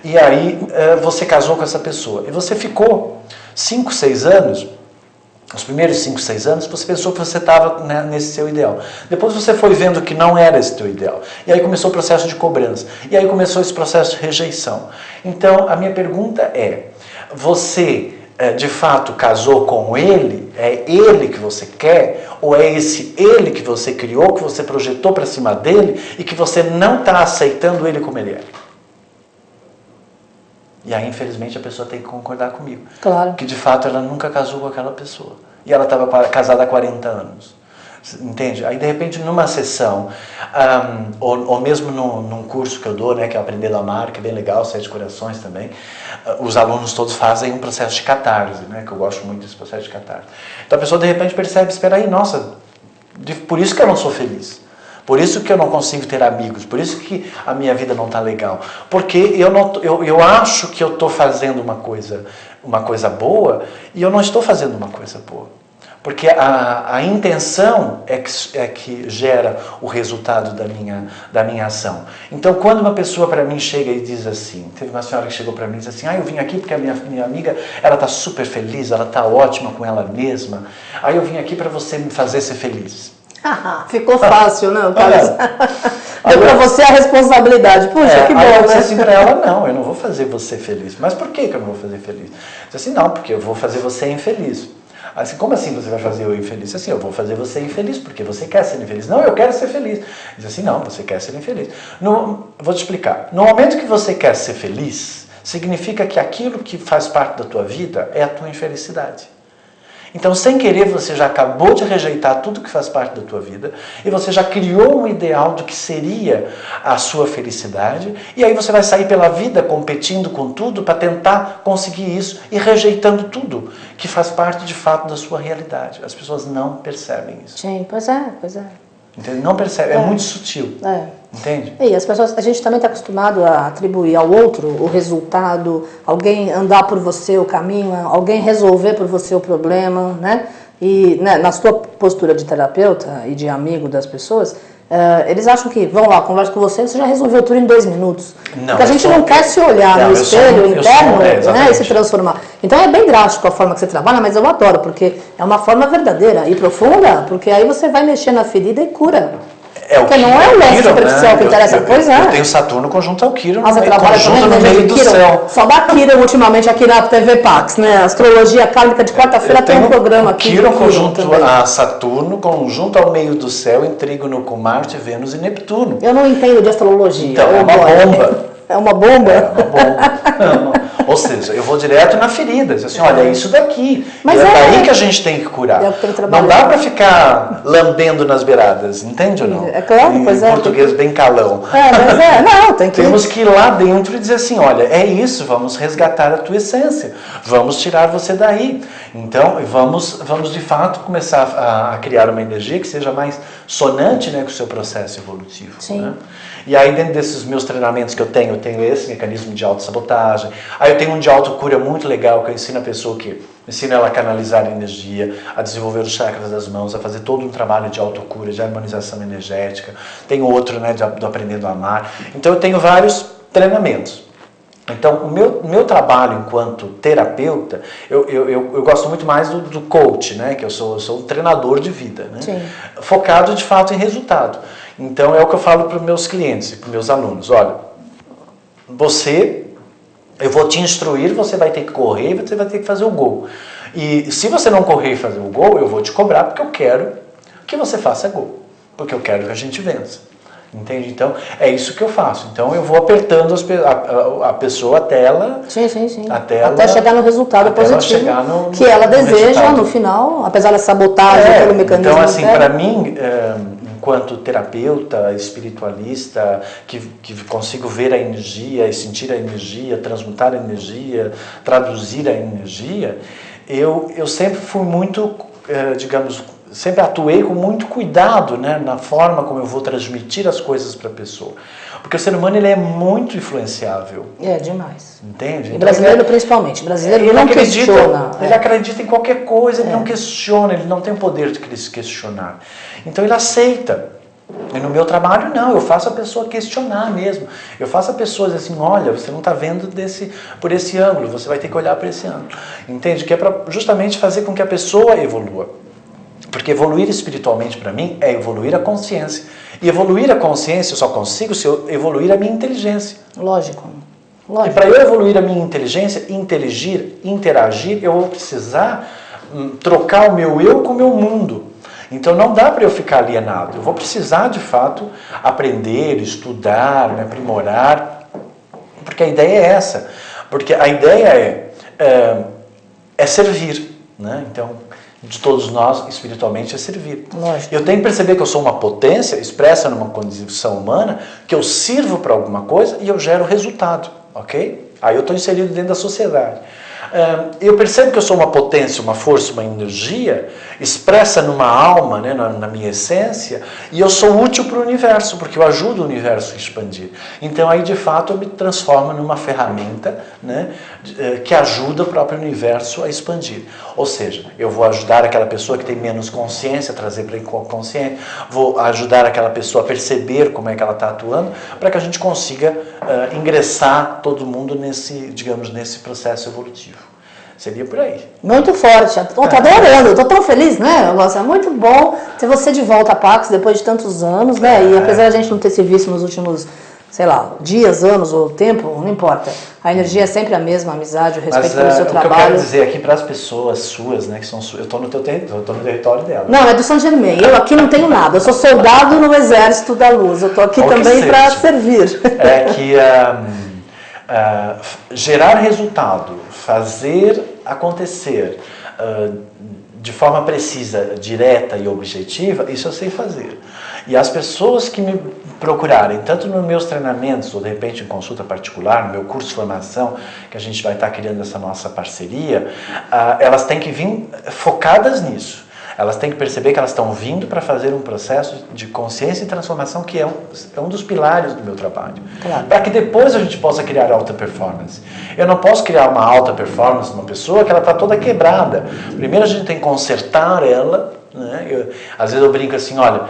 Speaker 2: e aí você casou com essa pessoa, e você ficou 5, 6 anos, os primeiros 5, 6 anos, você pensou que você estava, né, nesse seu ideal. Depois você foi vendo que não era esse teu ideal. E aí começou o processo de cobrança. E aí começou esse processo de rejeição. Então, a minha pergunta é, você de fato casou com ele? É ele que você quer? Ou é esse ele que você criou, que você projetou para cima dele e que você não está aceitando ele como ele é? E aí, infelizmente, a pessoa tem que concordar comigo.
Speaker 1: Claro.
Speaker 2: Que, de fato, ela nunca casou com aquela pessoa. E ela estava casada há 40 anos. Entende? Aí, de repente, numa sessão, ou mesmo num curso que eu dou, né, que é Aprender a Amar, que é bem legal, 7 Corações também, os alunos todos fazem um processo de catarse, né, que eu gosto muito desse processo de catarse. Então, a pessoa, de repente, percebe, espera aí, nossa, por isso que eu não sou feliz. Por isso que eu não consigo ter amigos, por isso que a minha vida não está legal. Porque eu acho que eu estou fazendo uma coisa boa e eu não estou fazendo uma coisa boa. Porque a intenção é que gera o resultado da minha ação. Então, quando uma pessoa para mim chega e diz assim, teve uma senhora que chegou para mim e disse assim, eu vim aqui porque a minha amiga, ela está super feliz, ela está ótima com ela mesma, aí eu vim aqui para você me fazer ser feliz.
Speaker 1: Ficou fácil, não? Deu para você a responsabilidade. Puxa, que bom,
Speaker 2: aí eu disse
Speaker 1: né?
Speaker 2: assim para ela, não, eu não vou fazer você feliz. Mas por que eu não vou fazer feliz? Eu disse assim, não, porque eu vou fazer você infeliz. Assim, como assim você vai fazer eu infeliz? Assim, eu vou fazer você infeliz, porque você quer ser infeliz. Não, eu quero ser feliz. Diz assim, não, você quer ser infeliz. Vou te explicar. No momento que você quer ser feliz, significa que aquilo que faz parte da tua vida é a tua infelicidade. Então, sem querer, você já acabou de rejeitar tudo que faz parte da tua vida e você já criou um ideal do que seria a sua felicidade e aí você vai sair pela vida competindo com tudo para tentar conseguir isso e rejeitando tudo que faz parte, de fato, da sua realidade. As pessoas não percebem isso.
Speaker 1: Sim, pois é.
Speaker 2: Entende? Não percebe, é muito sutil. Entende?
Speaker 1: E as pessoas, a gente também está acostumado a atribuir ao outro o resultado, alguém andar por você o caminho, alguém resolver por você o problema, né? E né, na sua postura de terapeuta e de amigo das pessoas, eles acham que, vão lá, conversa com você, você já resolveu tudo em 2 minutos.
Speaker 2: Não,
Speaker 1: porque a gente não quer se olhar no espelho interno, né, e se transformar. Então é bem drástico a forma que você trabalha, mas eu adoro, porque é uma forma verdadeira e profunda, porque aí você vai mexer na ferida e cura. Porque não é o leste superficial, né, que interessa. Pois é.
Speaker 2: Eu tenho Saturno conjunto ao Quirón,
Speaker 1: conjunto
Speaker 2: no meio do céu.
Speaker 1: Só dá Quirón ultimamente aqui na TV Pax, né? Astrologia kármica de quarta-feira tem um programa aqui.
Speaker 2: Quirón conjunto a Saturno, conjunto ao meio do céu, em trígono com Marte, Vênus e Netuno.
Speaker 1: Eu não entendo de astrologia.
Speaker 2: Então, é uma bomba.
Speaker 1: É uma bomba?
Speaker 2: É uma bomba. Ou seja, eu vou direto na ferida, diz assim, olha, é isso daqui.
Speaker 1: Mas
Speaker 2: e é daí que a gente tem que curar. Não dá para ficar lambendo nas beiradas, entende ou não?
Speaker 1: É claro, pois
Speaker 2: em português bem calão.
Speaker 1: Não, tem que...
Speaker 2: Temos que ir lá dentro e dizer assim, olha, é isso, vamos resgatar a tua essência, vamos tirar você daí. Então, vamos de fato começar a criar uma energia que seja mais sonante, né, com o seu processo evolutivo.
Speaker 1: Sim.
Speaker 2: Né? E aí, dentro desses meus treinamentos que eu tenho esse mecanismo de autossabotagem. Aí eu tenho um de autocura muito legal, que eu ensino a pessoa ensino ela a canalizar a energia, a desenvolver os chakras das mãos, a fazer todo um trabalho de autocura, de harmonização energética. Tem outro, né, do Aprendendo a Amar. Então eu tenho vários treinamentos. Então, o meu trabalho enquanto terapeuta, eu gosto muito mais do coach, né? Que eu sou um treinador de vida, né?
Speaker 1: Sim.
Speaker 2: Focado de fato em resultado. Então, é o que eu falo para os meus clientes e para os meus alunos. Olha, eu vou te instruir, você vai ter que correr e você vai ter que fazer o gol. E se você não correr e fazer o gol, eu vou te cobrar porque eu quero que você faça gol. Porque eu quero que a gente vença. Entende? Então, é isso que eu faço. Então, eu vou apertando a pessoa até ela...
Speaker 1: Sim.
Speaker 2: Até
Speaker 1: chegar no resultado positivo
Speaker 2: ela
Speaker 1: que ela deseja no final, apesar da sabotagem pelo mecanismo.
Speaker 2: Então, assim, para mim, enquanto terapeuta, espiritualista, que consigo ver a energia e sentir a energia, transmutar a energia, traduzir a energia, eu sempre fui muito, digamos... Sempre atuei com muito cuidado, né, na forma como eu vou transmitir as coisas para a pessoa. Porque o ser humano ele é muito influenciável.
Speaker 1: É, demais.
Speaker 2: Entende?
Speaker 1: E brasileiro principalmente. Brasileiro ele não questiona.
Speaker 2: Ele acredita em qualquer coisa, ele não questiona, ele não tem o poder de se questionar. Então ele aceita. E no meu trabalho não, eu faço a pessoa questionar mesmo. Eu faço a pessoa dizer assim, olha, você não está vendo por esse ângulo, você vai ter que olhar para esse ângulo. Entende? Que é para justamente fazer com que a pessoa evolua. Porque evoluir espiritualmente para mim é evoluir a consciência. E evoluir a consciência eu só consigo se eu evoluir a minha inteligência.
Speaker 1: Lógico.
Speaker 2: E para eu evoluir a minha inteligência, interagir, eu vou precisar trocar o meu eu com o meu mundo. Então não dá para eu ficar alienado. Eu vou precisar de fato aprender, estudar, me aprimorar. Porque a ideia é essa. Porque a ideia é servir. Né? Então... de todos nós, espiritualmente, é servir.
Speaker 1: Lógico.
Speaker 2: Eu tenho que perceber que eu sou uma potência expressa numa condição humana, que eu sirvo para alguma coisa e eu gero resultado, ok? Aí eu estou inserido dentro da sociedade. Eu percebo que eu sou uma potência, uma força, uma energia expressa numa alma, né, na minha essência, e eu sou útil para o universo, porque eu ajudo o universo a expandir. Então aí de fato eu me transformo numa ferramenta, né, que ajuda o próprio universo a expandir. Ou seja, eu vou ajudar aquela pessoa que tem menos consciência, trazer para o consciente, vou ajudar aquela pessoa a perceber como é que ela está atuando, para que a gente consiga ingressar todo mundo nesse processo evolutivo. Seria por aí.
Speaker 1: Muito forte. Estou adorando. Estou tão feliz, né? É muito bom ter você de volta a Pax depois de tantos anos, né? E apesar de a gente não ter se visto nos últimos, sei lá, dias, anos ou tempo, não importa. A energia é sempre a mesma, a amizade, o respeito pelo seu trabalho.
Speaker 2: O que eu quero dizer aqui para as pessoas suas, né? Que são suas, eu estou no território dela.
Speaker 1: Não, é do Saint Germain. Eu aqui não tenho nada. Eu sou soldado no Exército da Luz. Eu estou aqui também para servir.
Speaker 2: É que gerar resultado, fazer acontecer de forma precisa, direta e objetiva, isso eu sei fazer. E as pessoas que me procurarem, tanto nos meus treinamentos, ou de repente em consulta particular, no meu curso de formação, que a gente vai estar criando essa nossa parceria, elas têm que vir focadas nisso. Elas têm que perceber que elas estão vindo para fazer um processo de consciência e transformação que é um dos pilares do meu trabalho. Claro. Para que depois a gente possa criar alta performance. Eu não posso criar uma alta performance numa pessoa que ela está toda quebrada. Primeiro a gente tem que consertar ela. Né? Às vezes eu brinco assim, olha,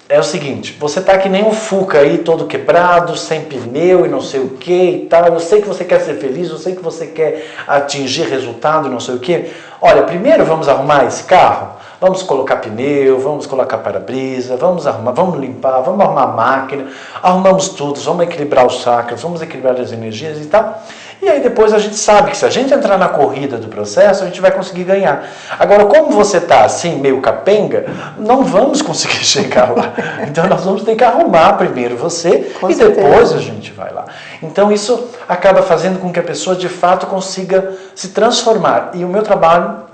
Speaker 2: é o seguinte, você está que nem um Fuca aí, todo quebrado, sem pneu e não sei o que e tal. Eu sei que você quer ser feliz, eu sei que você quer atingir resultado e não sei o que. Olha, primeiro vamos arrumar esse carro. Vamos colocar pneu, vamos colocar para-brisa, vamos arrumar, vamos limpar, vamos arrumar a máquina, arrumamos tudo, vamos equilibrar os chakras, vamos equilibrar as energias e tal. E aí depois a gente sabe que se a gente entrar na corrida do processo, a gente vai conseguir ganhar. Agora, como você está assim, meio capenga, não vamos conseguir chegar lá. Então nós vamos ter que arrumar primeiro você e depois a gente vai lá. Então isso acaba fazendo com que a pessoa de fato consiga se transformar. E o meu trabalho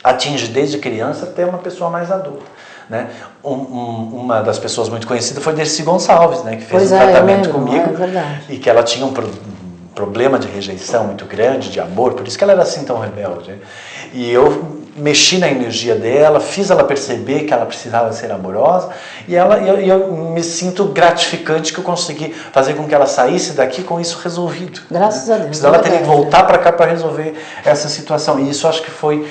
Speaker 2: atinge desde criança até uma pessoa mais adulta. Né? Uma das pessoas muito conhecidas foi Dercy Gonçalves, né? Que fez um tratamento comigo e que ela tinha um problema de rejeição muito grande, de amor, por isso que ela era assim tão rebelde. Né? E eu mexi na energia dela, fiz ela perceber que ela precisava ser amorosa e eu me sinto gratificante que eu consegui fazer com que ela saísse daqui com isso resolvido.
Speaker 1: Graças a Deus.
Speaker 2: Ela teria que voltar para cá para resolver essa situação e isso acho que foi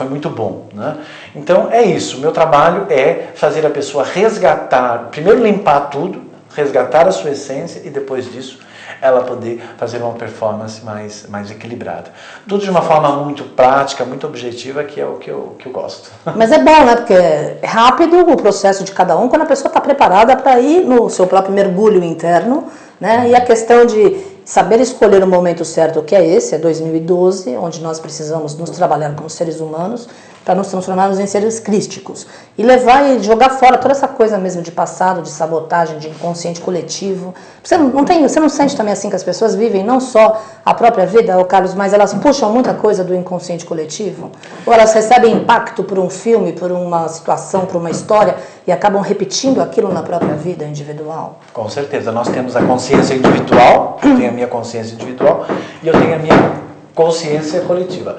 Speaker 2: muito bom. Né? Então é isso, o meu trabalho é fazer a pessoa resgatar, primeiro limpar tudo, resgatar a sua essência e depois disso ela poder fazer uma performance mais equilibrada. Tudo de uma forma muito prática, muito objetiva, que é o que eu gosto.
Speaker 1: Mas é bom, né? Porque é rápido o processo de cada um, quando a pessoa está preparada para ir no seu próprio mergulho interno, né? E a questão de saber escolher o momento certo, que é esse, é 2012, onde nós precisamos nos trabalhar como seres humanos, para nos transformarmos em seres crísticos. E levar e jogar fora toda essa coisa mesmo de passado, de sabotagem, de inconsciente coletivo. Você não sente também assim que as pessoas vivem não só a própria vida, Carlos, mas elas puxam muita coisa do inconsciente coletivo? Ou elas recebem impacto por um filme, por uma situação, por uma história e acabam repetindo aquilo na própria vida individual?
Speaker 2: Com certeza. Nós temos a consciência individual, eu tenho a minha consciência individual e eu tenho a minha consciência coletiva.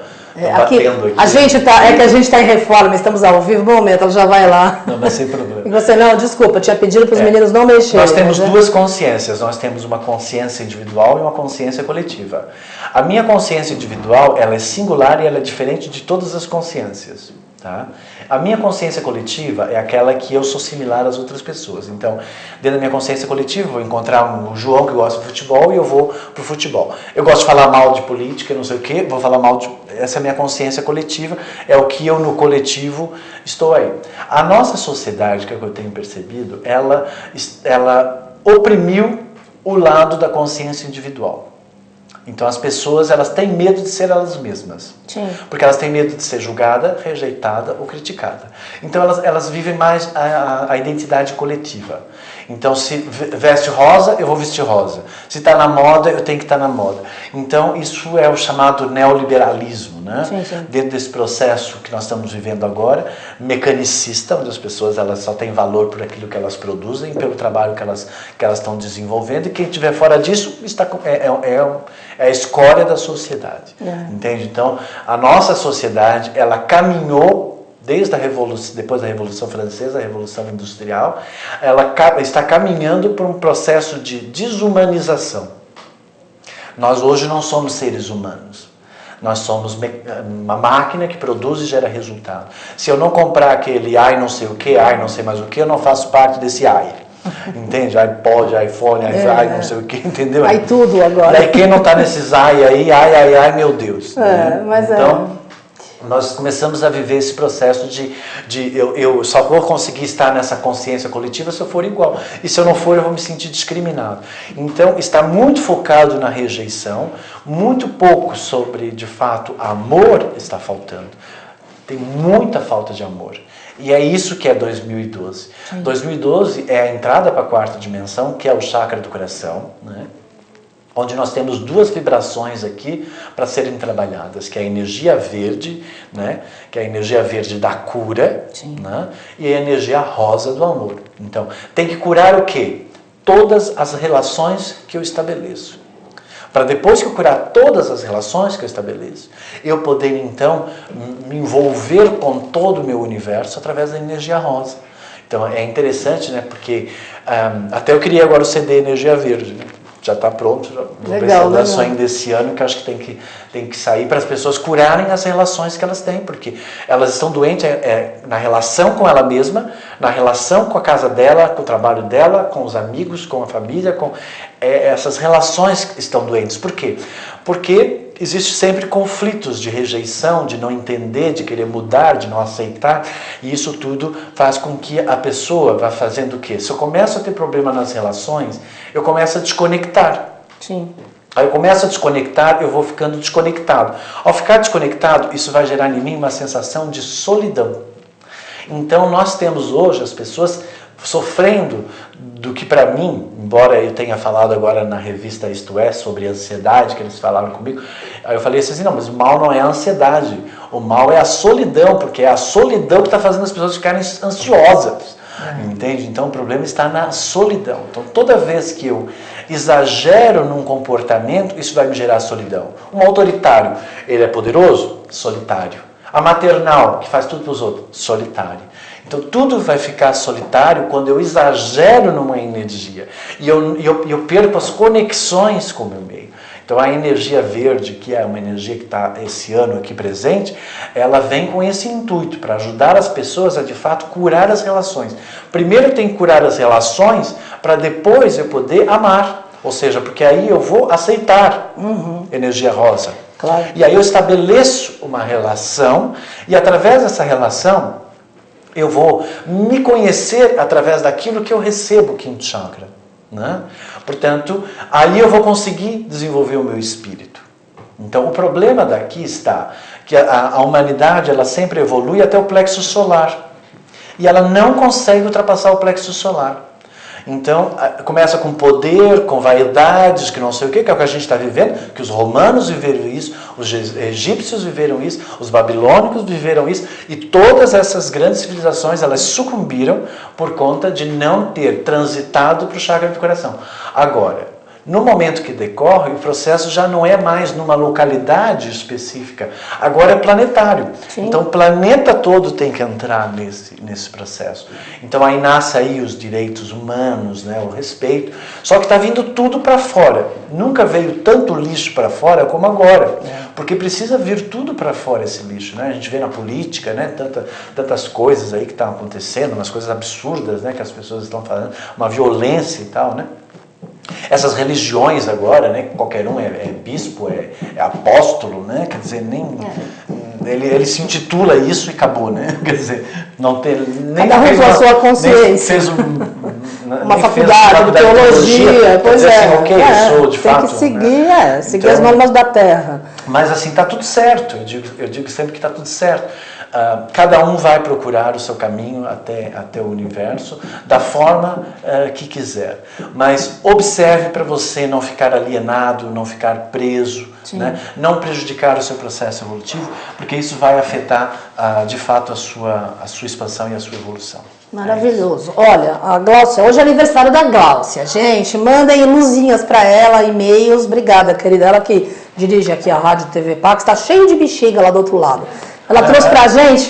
Speaker 1: Aqui. A gente está em reforma, estamos ao vivo, bom momento, ela já vai lá.
Speaker 2: Não, mas sem problema.
Speaker 1: E você, não, desculpa, tinha pedido para os meninos não mexerem.
Speaker 2: Nós temos duas consciências, nós temos uma consciência individual e uma consciência coletiva. A minha consciência individual, ela é singular e ela é diferente de todas as consciências. Tá? A minha consciência coletiva é aquela que eu sou similar às outras pessoas. Então, dentro da minha consciência coletiva, eu vou encontrar o João que gosta de futebol e eu vou pro futebol. Eu gosto de falar mal de política, não sei o quê, vou falar mal de... Essa é a minha consciência coletiva, é o que eu no coletivo estou aí. A nossa sociedade, que é o que eu tenho percebido, ela oprimiu o lado da consciência individual. Então as pessoas elas têm medo de ser elas mesmas.
Speaker 1: Sim.
Speaker 2: Porque elas têm medo de ser julgada, rejeitada ou criticada. Então elas vivem mais a identidade coletiva. Então se veste rosa, eu vou vestir rosa. Se está na moda, eu tenho que estar na moda. Então isso é o chamado neoliberalismo, né?
Speaker 1: Sim, sim.
Speaker 2: Dentro desse processo que nós estamos vivendo agora, mecanicista, onde as pessoas elas só têm valor por aquilo que elas produzem, pelo trabalho que elas estão desenvolvendo, e quem estiver fora disso é a escória da sociedade. Entende? Então, a nossa sociedade, ela caminhou desde a Revolução, depois da Revolução Francesa, a Revolução Industrial, ela está caminhando por um processo de desumanização. Nós hoje não somos seres humanos. Nós somos uma máquina que produz e gera resultado. Se eu não comprar aquele ai não sei o que, ai não sei mais o que, eu não faço parte desse ai. Entende? iPod, iPhone, ai não sei o que, entendeu?
Speaker 1: Ai tudo agora.
Speaker 2: Daí quem não está nesses ai aí, ai, meu Deus.
Speaker 1: Mas
Speaker 2: então, nós começamos a viver esse processo de eu só vou conseguir estar nessa consciência coletiva se eu for igual. E se eu não for, eu vou me sentir discriminado. Então, está muito focado na rejeição, muito pouco sobre, de fato, amor está faltando. Tem muita falta de amor. E é isso que é 2012. Sim. 2012 é a entrada para a quarta dimensão, que é o chakra do coração, né? Onde nós temos duas vibrações aqui para serem trabalhadas, que é a energia verde, né? Que é a energia verde da cura, né? E a energia rosa do amor. Então, tem que curar o quê? Todas as relações que eu estabeleço. Para depois que eu curar todas as relações que eu estabeleço, eu poder então me envolver com todo o meu universo através da energia rosa. Então é interessante, né? Porque até eu criei agora o CD Energia Verde, né? Já está pronto, vou ver se eu lanço ainda esse ano, que eu acho que tem que sair para as pessoas curarem as relações que elas têm, porque elas estão doentes na relação com ela mesma, na relação com a casa dela, com o trabalho dela, com os amigos, com a família, essas relações estão doentes. Por quê? Porque existe sempre conflitos de rejeição, de não entender, de querer mudar, de não aceitar, e isso tudo faz com que a pessoa vá fazendo o quê? Se eu começo a ter problema nas relações, eu começo a desconectar.
Speaker 1: Sim.
Speaker 2: Aí eu começo a desconectar, eu vou ficando desconectado. Ao ficar desconectado, isso vai gerar em mim uma sensação de solidão. Então nós temos hoje as pessoas sofrendo do que para mim, embora eu tenha falado agora na revista Isto É, sobre ansiedade, que eles falaram comigo, aí eu falei assim, não, mas o mal não é a ansiedade, o mal é a solidão, porque é a solidão que está fazendo as pessoas ficarem ansiosas, entende? Então o problema está na solidão. Então toda vez que eu exagero num comportamento, isso vai me gerar solidão. Um autoritário, ele é poderoso? Solitário. A maternal, que faz tudo para os outros? Solitário. Então tudo vai ficar solitário quando eu exagero numa energia e eu perco as conexões com o meu meio. Então a energia verde, que é uma energia que está esse ano aqui presente, ela vem com esse intuito, para ajudar as pessoas a de fato curar as relações. Primeiro eu tenho que curar as relações para depois eu poder amar. Ou seja, porque aí eu vou aceitar energia rosa.
Speaker 1: Claro.
Speaker 2: E aí eu estabeleço uma relação e através dessa relação eu vou me conhecer através daquilo que eu recebo, quinto chakra, né? Portanto, aí eu vou conseguir desenvolver o meu espírito. Então, o problema daqui está que a humanidade ela sempre evolui até o plexo solar. E ela não consegue ultrapassar o plexo solar. Então, começa com poder, com vaidades, que não sei o que é o que a gente está vivendo, que os romanos viveram isso, os egípcios viveram isso, os babilônicos viveram isso, e todas essas grandes civilizações, elas sucumbiram por conta de não ter transitado para o chakra do coração. Agora, no momento que decorre, o processo já não é mais numa localidade específica, agora é planetário. Sim. Então o planeta todo tem que entrar nesse processo. Então aí nasce aí os direitos humanos, né, o respeito, só que está vindo tudo para fora. Nunca veio tanto lixo para fora como agora, porque precisa vir tudo para fora esse lixo. Né? A gente vê na política, né, tantas coisas aí que estão acontecendo, umas coisas absurdas, né, que as pessoas estão fazendo, uma violência e tal, né? Essas religiões agora, né, qualquer um é bispo, é apóstolo, né, quer dizer, ele se intitula isso e acabou, né, quer dizer, não tem nem
Speaker 1: fez a sua consciência,
Speaker 2: fez
Speaker 1: uma faculdade de teologia, pois
Speaker 2: é, assim, okay, eu sou de
Speaker 1: tem
Speaker 2: fato,
Speaker 1: que seguir,
Speaker 2: né?
Speaker 1: Seguir as normas da terra.
Speaker 2: Mas assim, está tudo certo, eu digo sempre que está tudo certo. Cada um vai procurar o seu caminho até o universo da forma que quiser. Mas observe para você não ficar alienado, não ficar preso, né? Não prejudicar o seu processo evolutivo, porque isso vai afetar de fato a sua expansão e a sua evolução.
Speaker 1: Maravilhoso. Olha, a Gláucia, hoje é aniversário da Gláucia. Gente, mandem luzinhas para ela, e-mails. Obrigada, querida. Ela que dirige aqui a Rádio TV Pax, está cheio de bexiga lá do outro lado. Ela trouxe pra gente,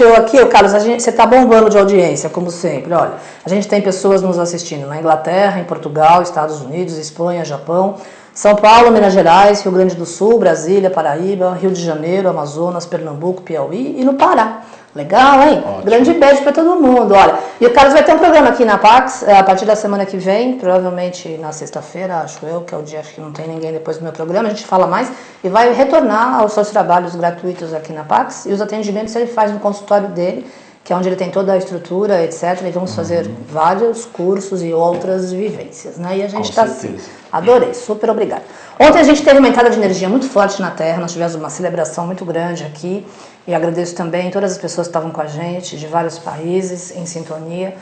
Speaker 1: Carlos, você tá bombando de audiência, como sempre. Olha, a gente tem pessoas nos assistindo na Inglaterra, em Portugal, Estados Unidos, Espanha, Japão, São Paulo, Minas Gerais, Rio Grande do Sul, Brasília, Paraíba, Rio de Janeiro, Amazonas, Pernambuco, Piauí e no Pará. Legal, hein? Ótimo. Grande beijo para todo mundo. Olha, e o Carlos vai ter um programa aqui na Pax a partir da semana que vem, provavelmente na sexta-feira, acho eu, que é o dia que não tem ninguém depois do meu programa. A gente fala mais e vai retornar aos seus trabalhos gratuitos aqui na Pax. E os atendimentos ele faz no consultório dele, que é onde ele tem toda a estrutura, etc. E vamos fazer vários cursos e outras vivências, né? E a gente está assim. Adorei, super obrigada. Ontem a gente teve uma entrada de energia muito forte na Terra, nós tivemos uma celebração muito grande aqui. E agradeço também todas as pessoas que estavam com a gente, de vários países, em sintonia.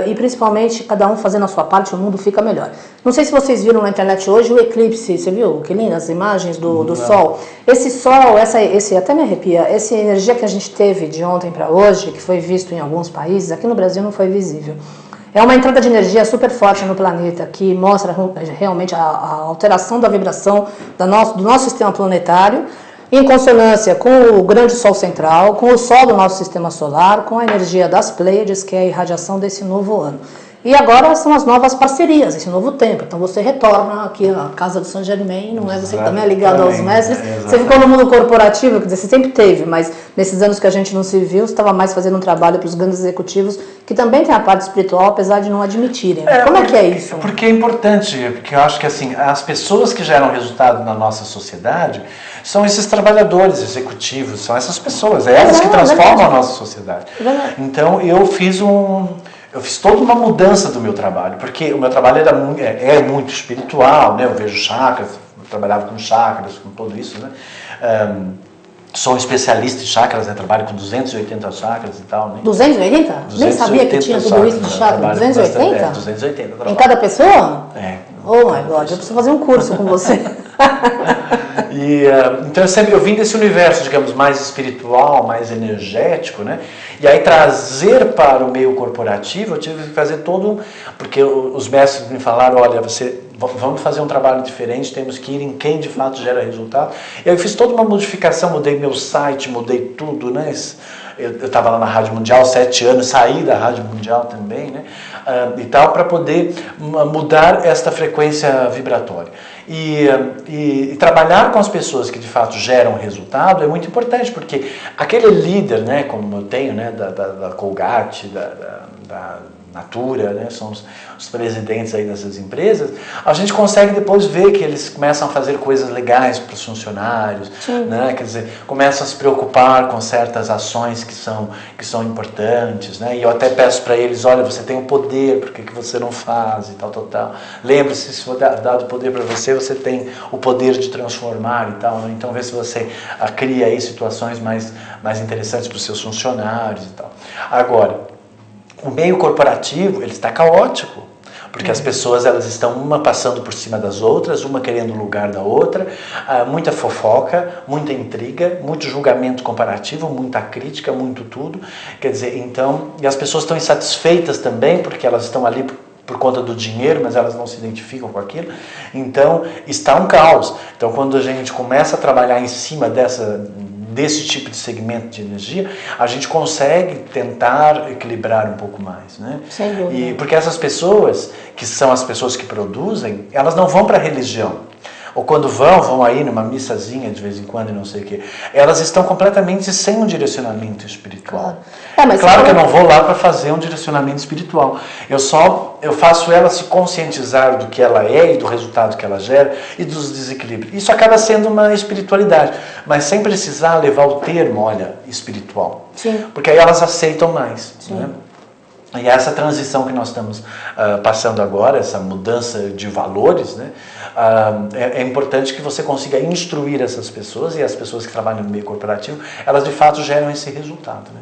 Speaker 1: E principalmente, cada um fazendo a sua parte, o mundo fica melhor. Não sei se vocês viram na internet hoje o eclipse, você viu? Que lindo, as imagens do Sol. Esse Sol, até me arrepia, essa energia que a gente teve de ontem para hoje, que foi visto em alguns países, aqui no Brasil não foi visível. É uma entrada de energia super forte no planeta, que mostra realmente a alteração da vibração do nosso sistema planetário, em consonância com o grande Sol central, com o Sol do nosso sistema solar, com a energia das Pleiades, que é a irradiação desse novo ano. E agora são as novas parcerias, esse novo tempo. Então você retorna aqui à casa do Saint Germain, não é? Você que também é ligado aos mestres. Você ficou no mundo corporativo, quer dizer, você sempre teve, mas nesses anos que a gente não se viu, você estava mais fazendo um trabalho para os grandes executivos, que também tem a parte espiritual, apesar de não admitirem. Como é que é isso?
Speaker 2: Porque é importante, porque eu acho que assim, as pessoas que geram resultado na nossa sociedade são esses trabalhadores executivos, são essas pessoas, elas que transformam a nossa sociedade. Então eu fiz toda uma mudança do meu trabalho, porque o meu trabalho é muito espiritual, né? Eu vejo chakras, trabalhava com chakras, com tudo isso, né? Sou um especialista em chakras, né? Trabalho com 280 chakras e tal, né?
Speaker 1: 280? Nem sabia que tinha tudo isso de chakra. 280?
Speaker 2: 280.
Speaker 1: Em cada pessoa?
Speaker 2: É.
Speaker 1: Oh my God, eu preciso fazer um curso com você.
Speaker 2: Então eu vim desse universo, digamos, mais espiritual, mais energético, né? E aí trazer para o meio corporativo, eu tive que fazer porque os mestres me falaram, olha, vamos fazer um trabalho diferente, temos que ir em quem de fato gera resultado. E aí eu fiz toda uma modificação, mudei meu site, mudei tudo, né? Eu estava lá na Rádio Mundial 7 anos, saí da Rádio Mundial também, né? E tal, para poder mudar esta frequência vibratória. E trabalhar com as pessoas que de fato geram resultado é muito importante, porque aquele líder, né, como eu tenho, né, da Colgate, da Natura, né, são os presidentes aí dessas empresas, a gente consegue depois ver que eles começam a fazer coisas legais para os funcionários, né, quer dizer, começam a se preocupar com certas ações que são importantes, né, e eu até peço para eles, olha, você tem o poder, por que você não faz, e tal. Lembre-se, se for dado o poder para você, você tem o poder de transformar e tal, né? Então vê se você cria aí situações mais interessantes para os seus funcionários e tal. Agora, o meio corporativo, ele está caótico, porque as pessoas elas estão uma passando por cima das outras, uma querendo o lugar da outra, muita fofoca, muita intriga, muito julgamento comparativo, muita crítica, muito tudo. Quer dizer, então, e as pessoas estão insatisfeitas também, porque elas estão ali por conta do dinheiro, mas elas não se identificam com aquilo. Então, está um caos. Então, quando a gente começa a trabalhar em cima desse tipo de segmento de energia, a gente consegue tentar equilibrar um pouco mais, né?
Speaker 1: Sem dúvida.
Speaker 2: Porque essas pessoas, que são as pessoas que produzem, elas não vão para a religião. Ou quando vão aí numa missazinha de vez em quando e não sei o quê. Elas estão completamente sem um direcionamento espiritual. Claro que eu não vou lá para fazer um direcionamento espiritual. Eu faço ela se conscientizar do que ela é e do resultado que ela gera e dos desequilíbrios. Isso acaba sendo uma espiritualidade, mas sem precisar levar o termo, olha, espiritual.
Speaker 1: Sim.
Speaker 2: Porque aí elas aceitam mais.
Speaker 1: Sim.
Speaker 2: Né? E essa transição que nós estamos passando agora, essa mudança de valores, né? É importante que você consiga instruir essas pessoas, e as pessoas que trabalham no meio corporativo, elas de fato geram esse resultado, né?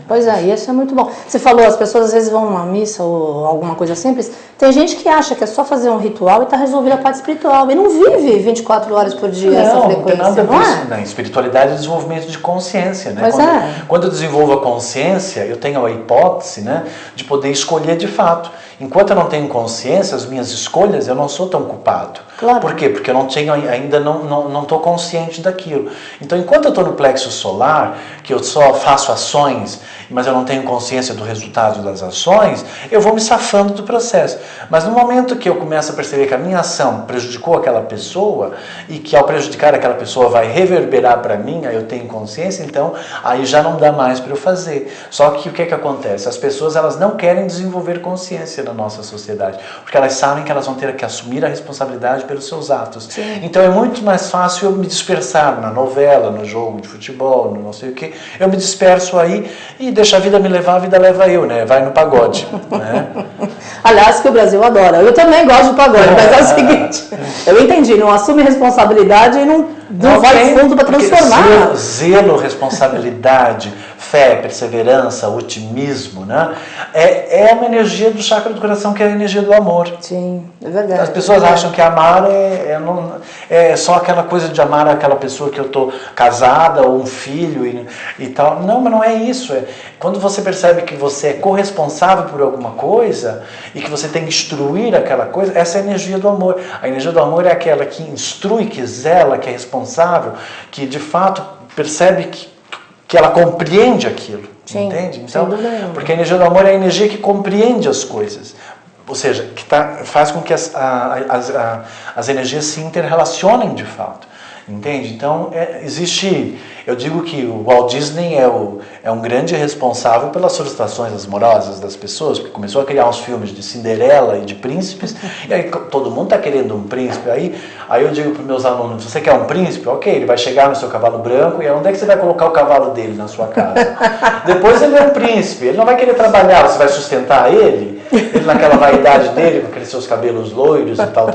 Speaker 1: Pois é, isso é muito bom. Você falou, as pessoas às vezes vão numa missa ou alguma coisa simples. Tem gente que acha que é só fazer um ritual e está resolvida a parte espiritual. E não vive 24 horas por dia essa frequência.
Speaker 2: Não tem nada a ver isso. Na espiritualidade é desenvolvimento de consciência, né? Quando eu desenvolvo a consciência, eu tenho a hipótese, né, de poder escolher de fato. Enquanto eu não tenho consciência, as minhas escolhas, eu não sou tão culpado.
Speaker 1: Claro.
Speaker 2: Por quê? Porque eu ainda não estou consciente daquilo. Então, enquanto eu estou no plexo solar, que eu só faço ações, mas eu não tenho consciência do resultado das ações, eu vou me safando do processo. Mas no momento que eu começo a perceber que a minha ação prejudicou aquela pessoa, e que ao prejudicar aquela pessoa vai reverberar para mim, aí eu tenho consciência, então aí já não dá mais para eu fazer. Só que o que acontece? As pessoas elas não querem desenvolver consciência na nossa sociedade, porque elas sabem que elas vão ter que assumir a responsabilidade pelos seus atos.
Speaker 1: Sim.
Speaker 2: Então é muito mais fácil eu me dispersar na novela, no jogo de futebol, no não sei o que. Eu me disperso aí e deixo a vida me levar, a vida leva eu, né? Vai no pagode. Né?
Speaker 1: Aliás, que o Brasil adora. Eu também gosto de pagode, mas é o seguinte, eu entendi, não assume responsabilidade e não vai fundo para transformar.
Speaker 2: Zelo, responsabilidade, fé, perseverança, otimismo, né? É uma energia do chakra do coração, que é a energia do amor.
Speaker 1: Sim, é verdade.
Speaker 2: As pessoas acham que amar é só aquela coisa de amar aquela pessoa que eu estou casada, ou um filho e tal. Não, mas não é isso. Quando você percebe que você é corresponsável por alguma coisa e que você tem que instruir aquela coisa, essa é a energia do amor. A energia do amor é aquela que instrui, que zela, que é responsável, que de fato percebe que ela compreende aquilo. Sim, entende? Então, porque a energia do amor é a energia que compreende as coisas. Ou seja, que faz com que as energias se interrelacionem de fato. Entende? Então, existe Eu digo que o Walt Disney é um grande responsável pelas frustrações amorosas das pessoas, porque começou a criar uns filmes de Cinderela e de príncipes, e aí todo mundo está querendo um príncipe. Aí eu digo para os meus alunos, você quer um príncipe? Ok, ele vai chegar no seu cavalo branco, e onde é que você vai colocar o cavalo dele na sua casa? Depois ele é um príncipe, ele não vai querer trabalhar, você vai sustentar ele naquela vaidade dele, com aqueles seus cabelos loiros e tal,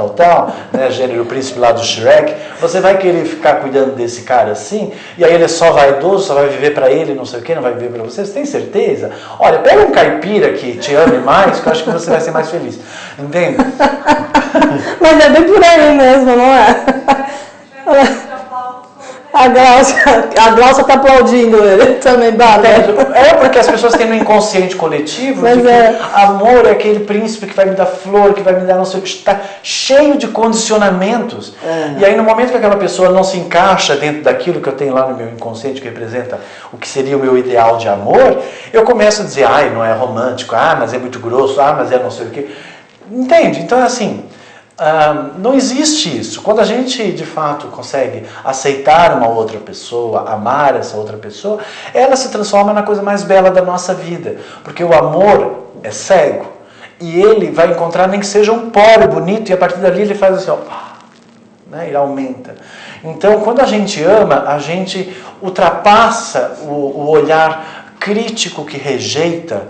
Speaker 2: né, gênero príncipe lá do Shrek, você vai querer ficar cuidando desse cara assim, e aí ele é só vaidoso, só vai viver pra ele, não sei o que, não vai viver pra você, você tem certeza? Olha, pega um caipira que te ame mais, que eu acho que você vai ser mais feliz, entende?
Speaker 1: Mas é bem por aí mesmo, não é? A Glaucia tá aplaudindo ele também,
Speaker 2: porque as pessoas têm no inconsciente coletivo de que amor é aquele príncipe que vai me dar flor, que vai me dar não sei o que, está cheio de condicionamentos. E aí no momento que aquela pessoa não se encaixa dentro daquilo que eu tenho lá no meu inconsciente, que representa o que seria o meu ideal de amor, eu começo a dizer, ai, não é romântico, mas é muito grosso, mas é não sei o que. Entende? Então é assim... não existe isso. Quando a gente de fato consegue aceitar uma outra pessoa, amar essa outra pessoa, ela se transforma na coisa mais bela da nossa vida, porque o amor é cego e ele vai encontrar nem que seja um poro bonito, e a partir dali ele faz assim, ó, né, ele aumenta. Então quando a gente ama, a gente ultrapassa o olhar crítico que rejeita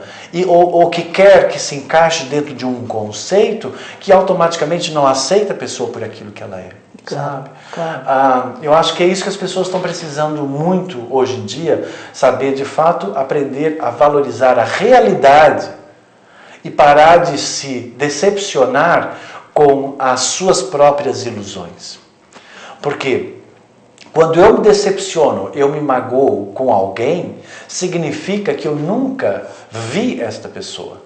Speaker 2: ou que quer que se encaixe dentro de um conceito que automaticamente não aceita a pessoa por aquilo que ela é. Sabe?
Speaker 1: Claro.
Speaker 2: Eu acho que é isso que as pessoas estão precisando muito hoje em dia, saber de fato aprender a valorizar a realidade e parar de se decepcionar com as suas próprias ilusões. Porque quando eu me decepciono, eu me magoo com alguém, significa que eu nunca vi esta pessoa.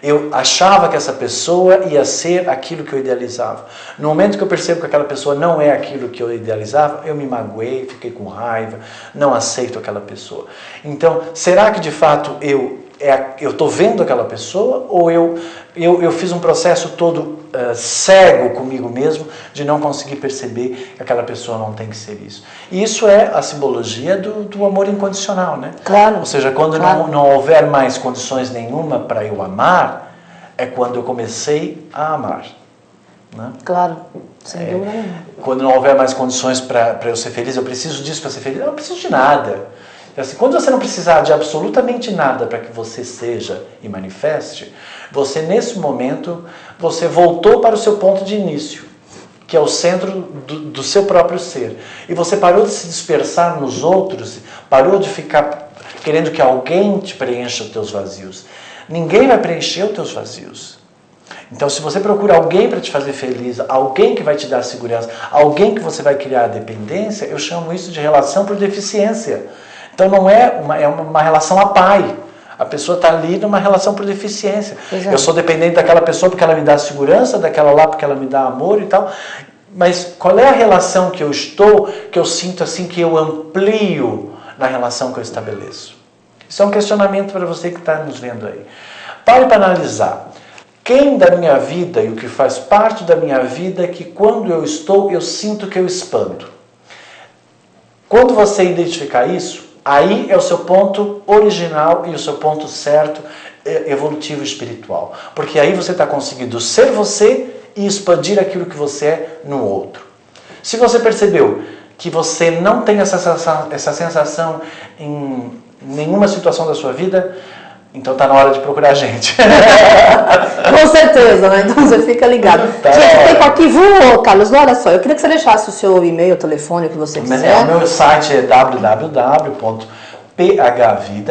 Speaker 2: Eu achava que essa pessoa ia ser aquilo que eu idealizava. No momento que eu percebo que aquela pessoa não é aquilo que eu idealizava, eu me magoei, fiquei com raiva, não aceito aquela pessoa. Então, será que de fato eu estou vendo aquela pessoa ou eu fiz um processo todo cego comigo mesmo de não conseguir perceber que aquela pessoa não tem que ser isso? E isso é a simbologia do amor incondicional, né?
Speaker 1: Claro.
Speaker 2: Ou seja, quando não houver mais condições nenhuma para eu amar, é quando eu comecei a amar. Né?
Speaker 1: Claro, sem dúvida nenhuma.
Speaker 2: Quando não houver mais condições para eu ser feliz, eu preciso disso para ser feliz? Eu não preciso de nada. Assim, quando você não precisar de absolutamente nada para que você seja e manifeste, você nesse momento, você voltou para o seu ponto de início, que é o centro do seu próprio ser. E você parou de se dispersar nos outros, parou de ficar querendo que alguém te preencha os teus vazios. Ninguém vai preencher os teus vazios. Então, se você procura alguém para te fazer feliz, alguém que vai te dar segurança, alguém que você vai criar a dependência, eu chamo isso de relação por deficiência. Então não é uma relação a pai. A pessoa está ali numa relação por deficiência. Eu sou dependente daquela pessoa porque ela me dá segurança, daquela lá porque ela me dá amor e tal. Mas qual é a relação que eu estou, que eu sinto assim, que eu amplio na relação que eu estabeleço? Isso é um questionamento para você que está nos vendo aí. Pare para analisar. Quem da minha vida e o que faz parte da minha vida é que quando eu estou, eu sinto que eu expando. Quando você identificar isso, aí é o seu ponto original e o seu ponto certo, evolutivo espiritual. Porque aí você está conseguindo ser você e expandir aquilo que você é no outro. Se você percebeu que você não tem essa sensação em nenhuma situação da sua vida, então está na hora de procurar a gente.
Speaker 1: Com certeza, né? Então você fica ligado. Tem tempo aqui, Carlos, olha só, eu queria que você deixasse o seu e-mail, o telefone, o que você quiser.
Speaker 2: O meu site é www.phvida,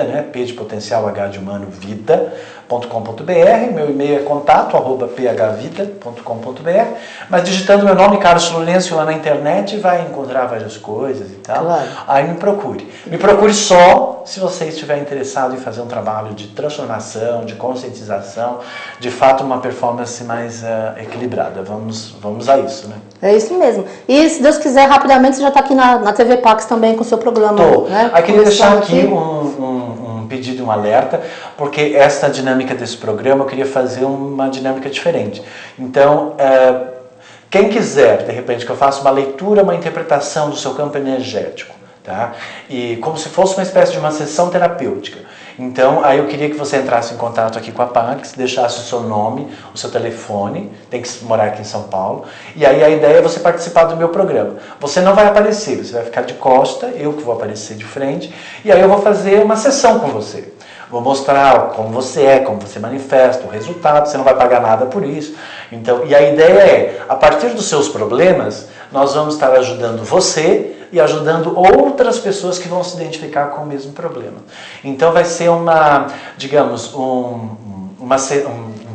Speaker 2: né? P de potencial, H de humano, vida.com.br. Meu e-mail é contato@phvida.com.br. Mas digitando meu nome, Carlos Florencio, lá na internet, vai encontrar várias coisas e tal.
Speaker 1: Claro.
Speaker 2: Aí me procure. Me procure só se você estiver interessado em fazer um trabalho de transformação, de conscientização, de fato uma performance mais equilibrada. Vamos a isso, né?
Speaker 1: É isso mesmo. E se Deus quiser, rapidamente, você já está aqui na TV Pax também com o seu programa.
Speaker 2: Tô.
Speaker 1: Né?
Speaker 2: Aí queria deixar aqui um pedido, um alerta, porque esta dinâmica desse programa eu queria fazer uma dinâmica diferente. Então, quem quiser, de repente, que eu faça uma leitura, uma interpretação do seu campo energético, tá? E como se fosse uma espécie de uma sessão terapêutica. Então, aí eu queria que você entrasse em contato aqui com a Pax, deixasse o seu nome, o seu telefone, tem que morar aqui em São Paulo, e aí a ideia é você participar do meu programa. Você não vai aparecer, você vai ficar de costa, eu que vou aparecer de frente, e aí eu vou fazer uma sessão com você. Vou mostrar como você é, como você manifesta, o resultado, você não vai pagar nada por isso. Então, e a ideia é, a partir dos seus problemas, nós vamos estar ajudando você e ajudando outras pessoas que vão se identificar com o mesmo problema. Então vai ser digamos, um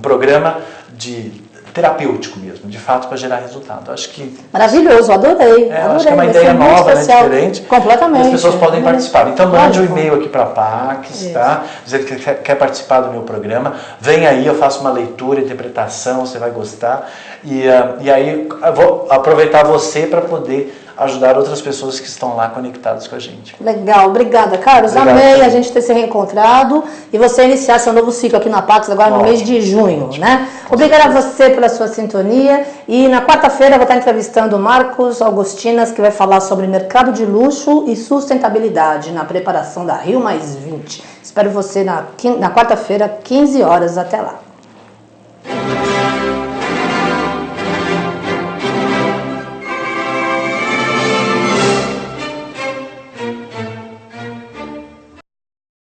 Speaker 2: programa terapêutico mesmo, de fato, para gerar resultado. Acho que...
Speaker 1: Maravilhoso, adorei.
Speaker 2: Acho que é uma ideia nova, né, diferente.
Speaker 1: Completamente.
Speaker 2: E as pessoas podem participar. Então mande um e-mail aqui para a Pax, tá? Dizer que quer participar do meu programa. Vem aí, eu faço uma leitura, interpretação, você vai gostar. E aí eu vou aproveitar você para poder ajudar outras pessoas que estão lá conectadas com a gente.
Speaker 1: Legal, obrigada, Carlos. Obrigado, amei a gente ter se reencontrado e você iniciar seu novo ciclo aqui na Pax agora no mês de junho, né? Obrigada a você pela sua sintonia e na quarta-feira eu vou estar entrevistando o Marcos Augustinas, que vai falar sobre mercado de luxo e sustentabilidade na preparação da Rio+20. Espero você na quarta-feira, 15 horas. Até lá.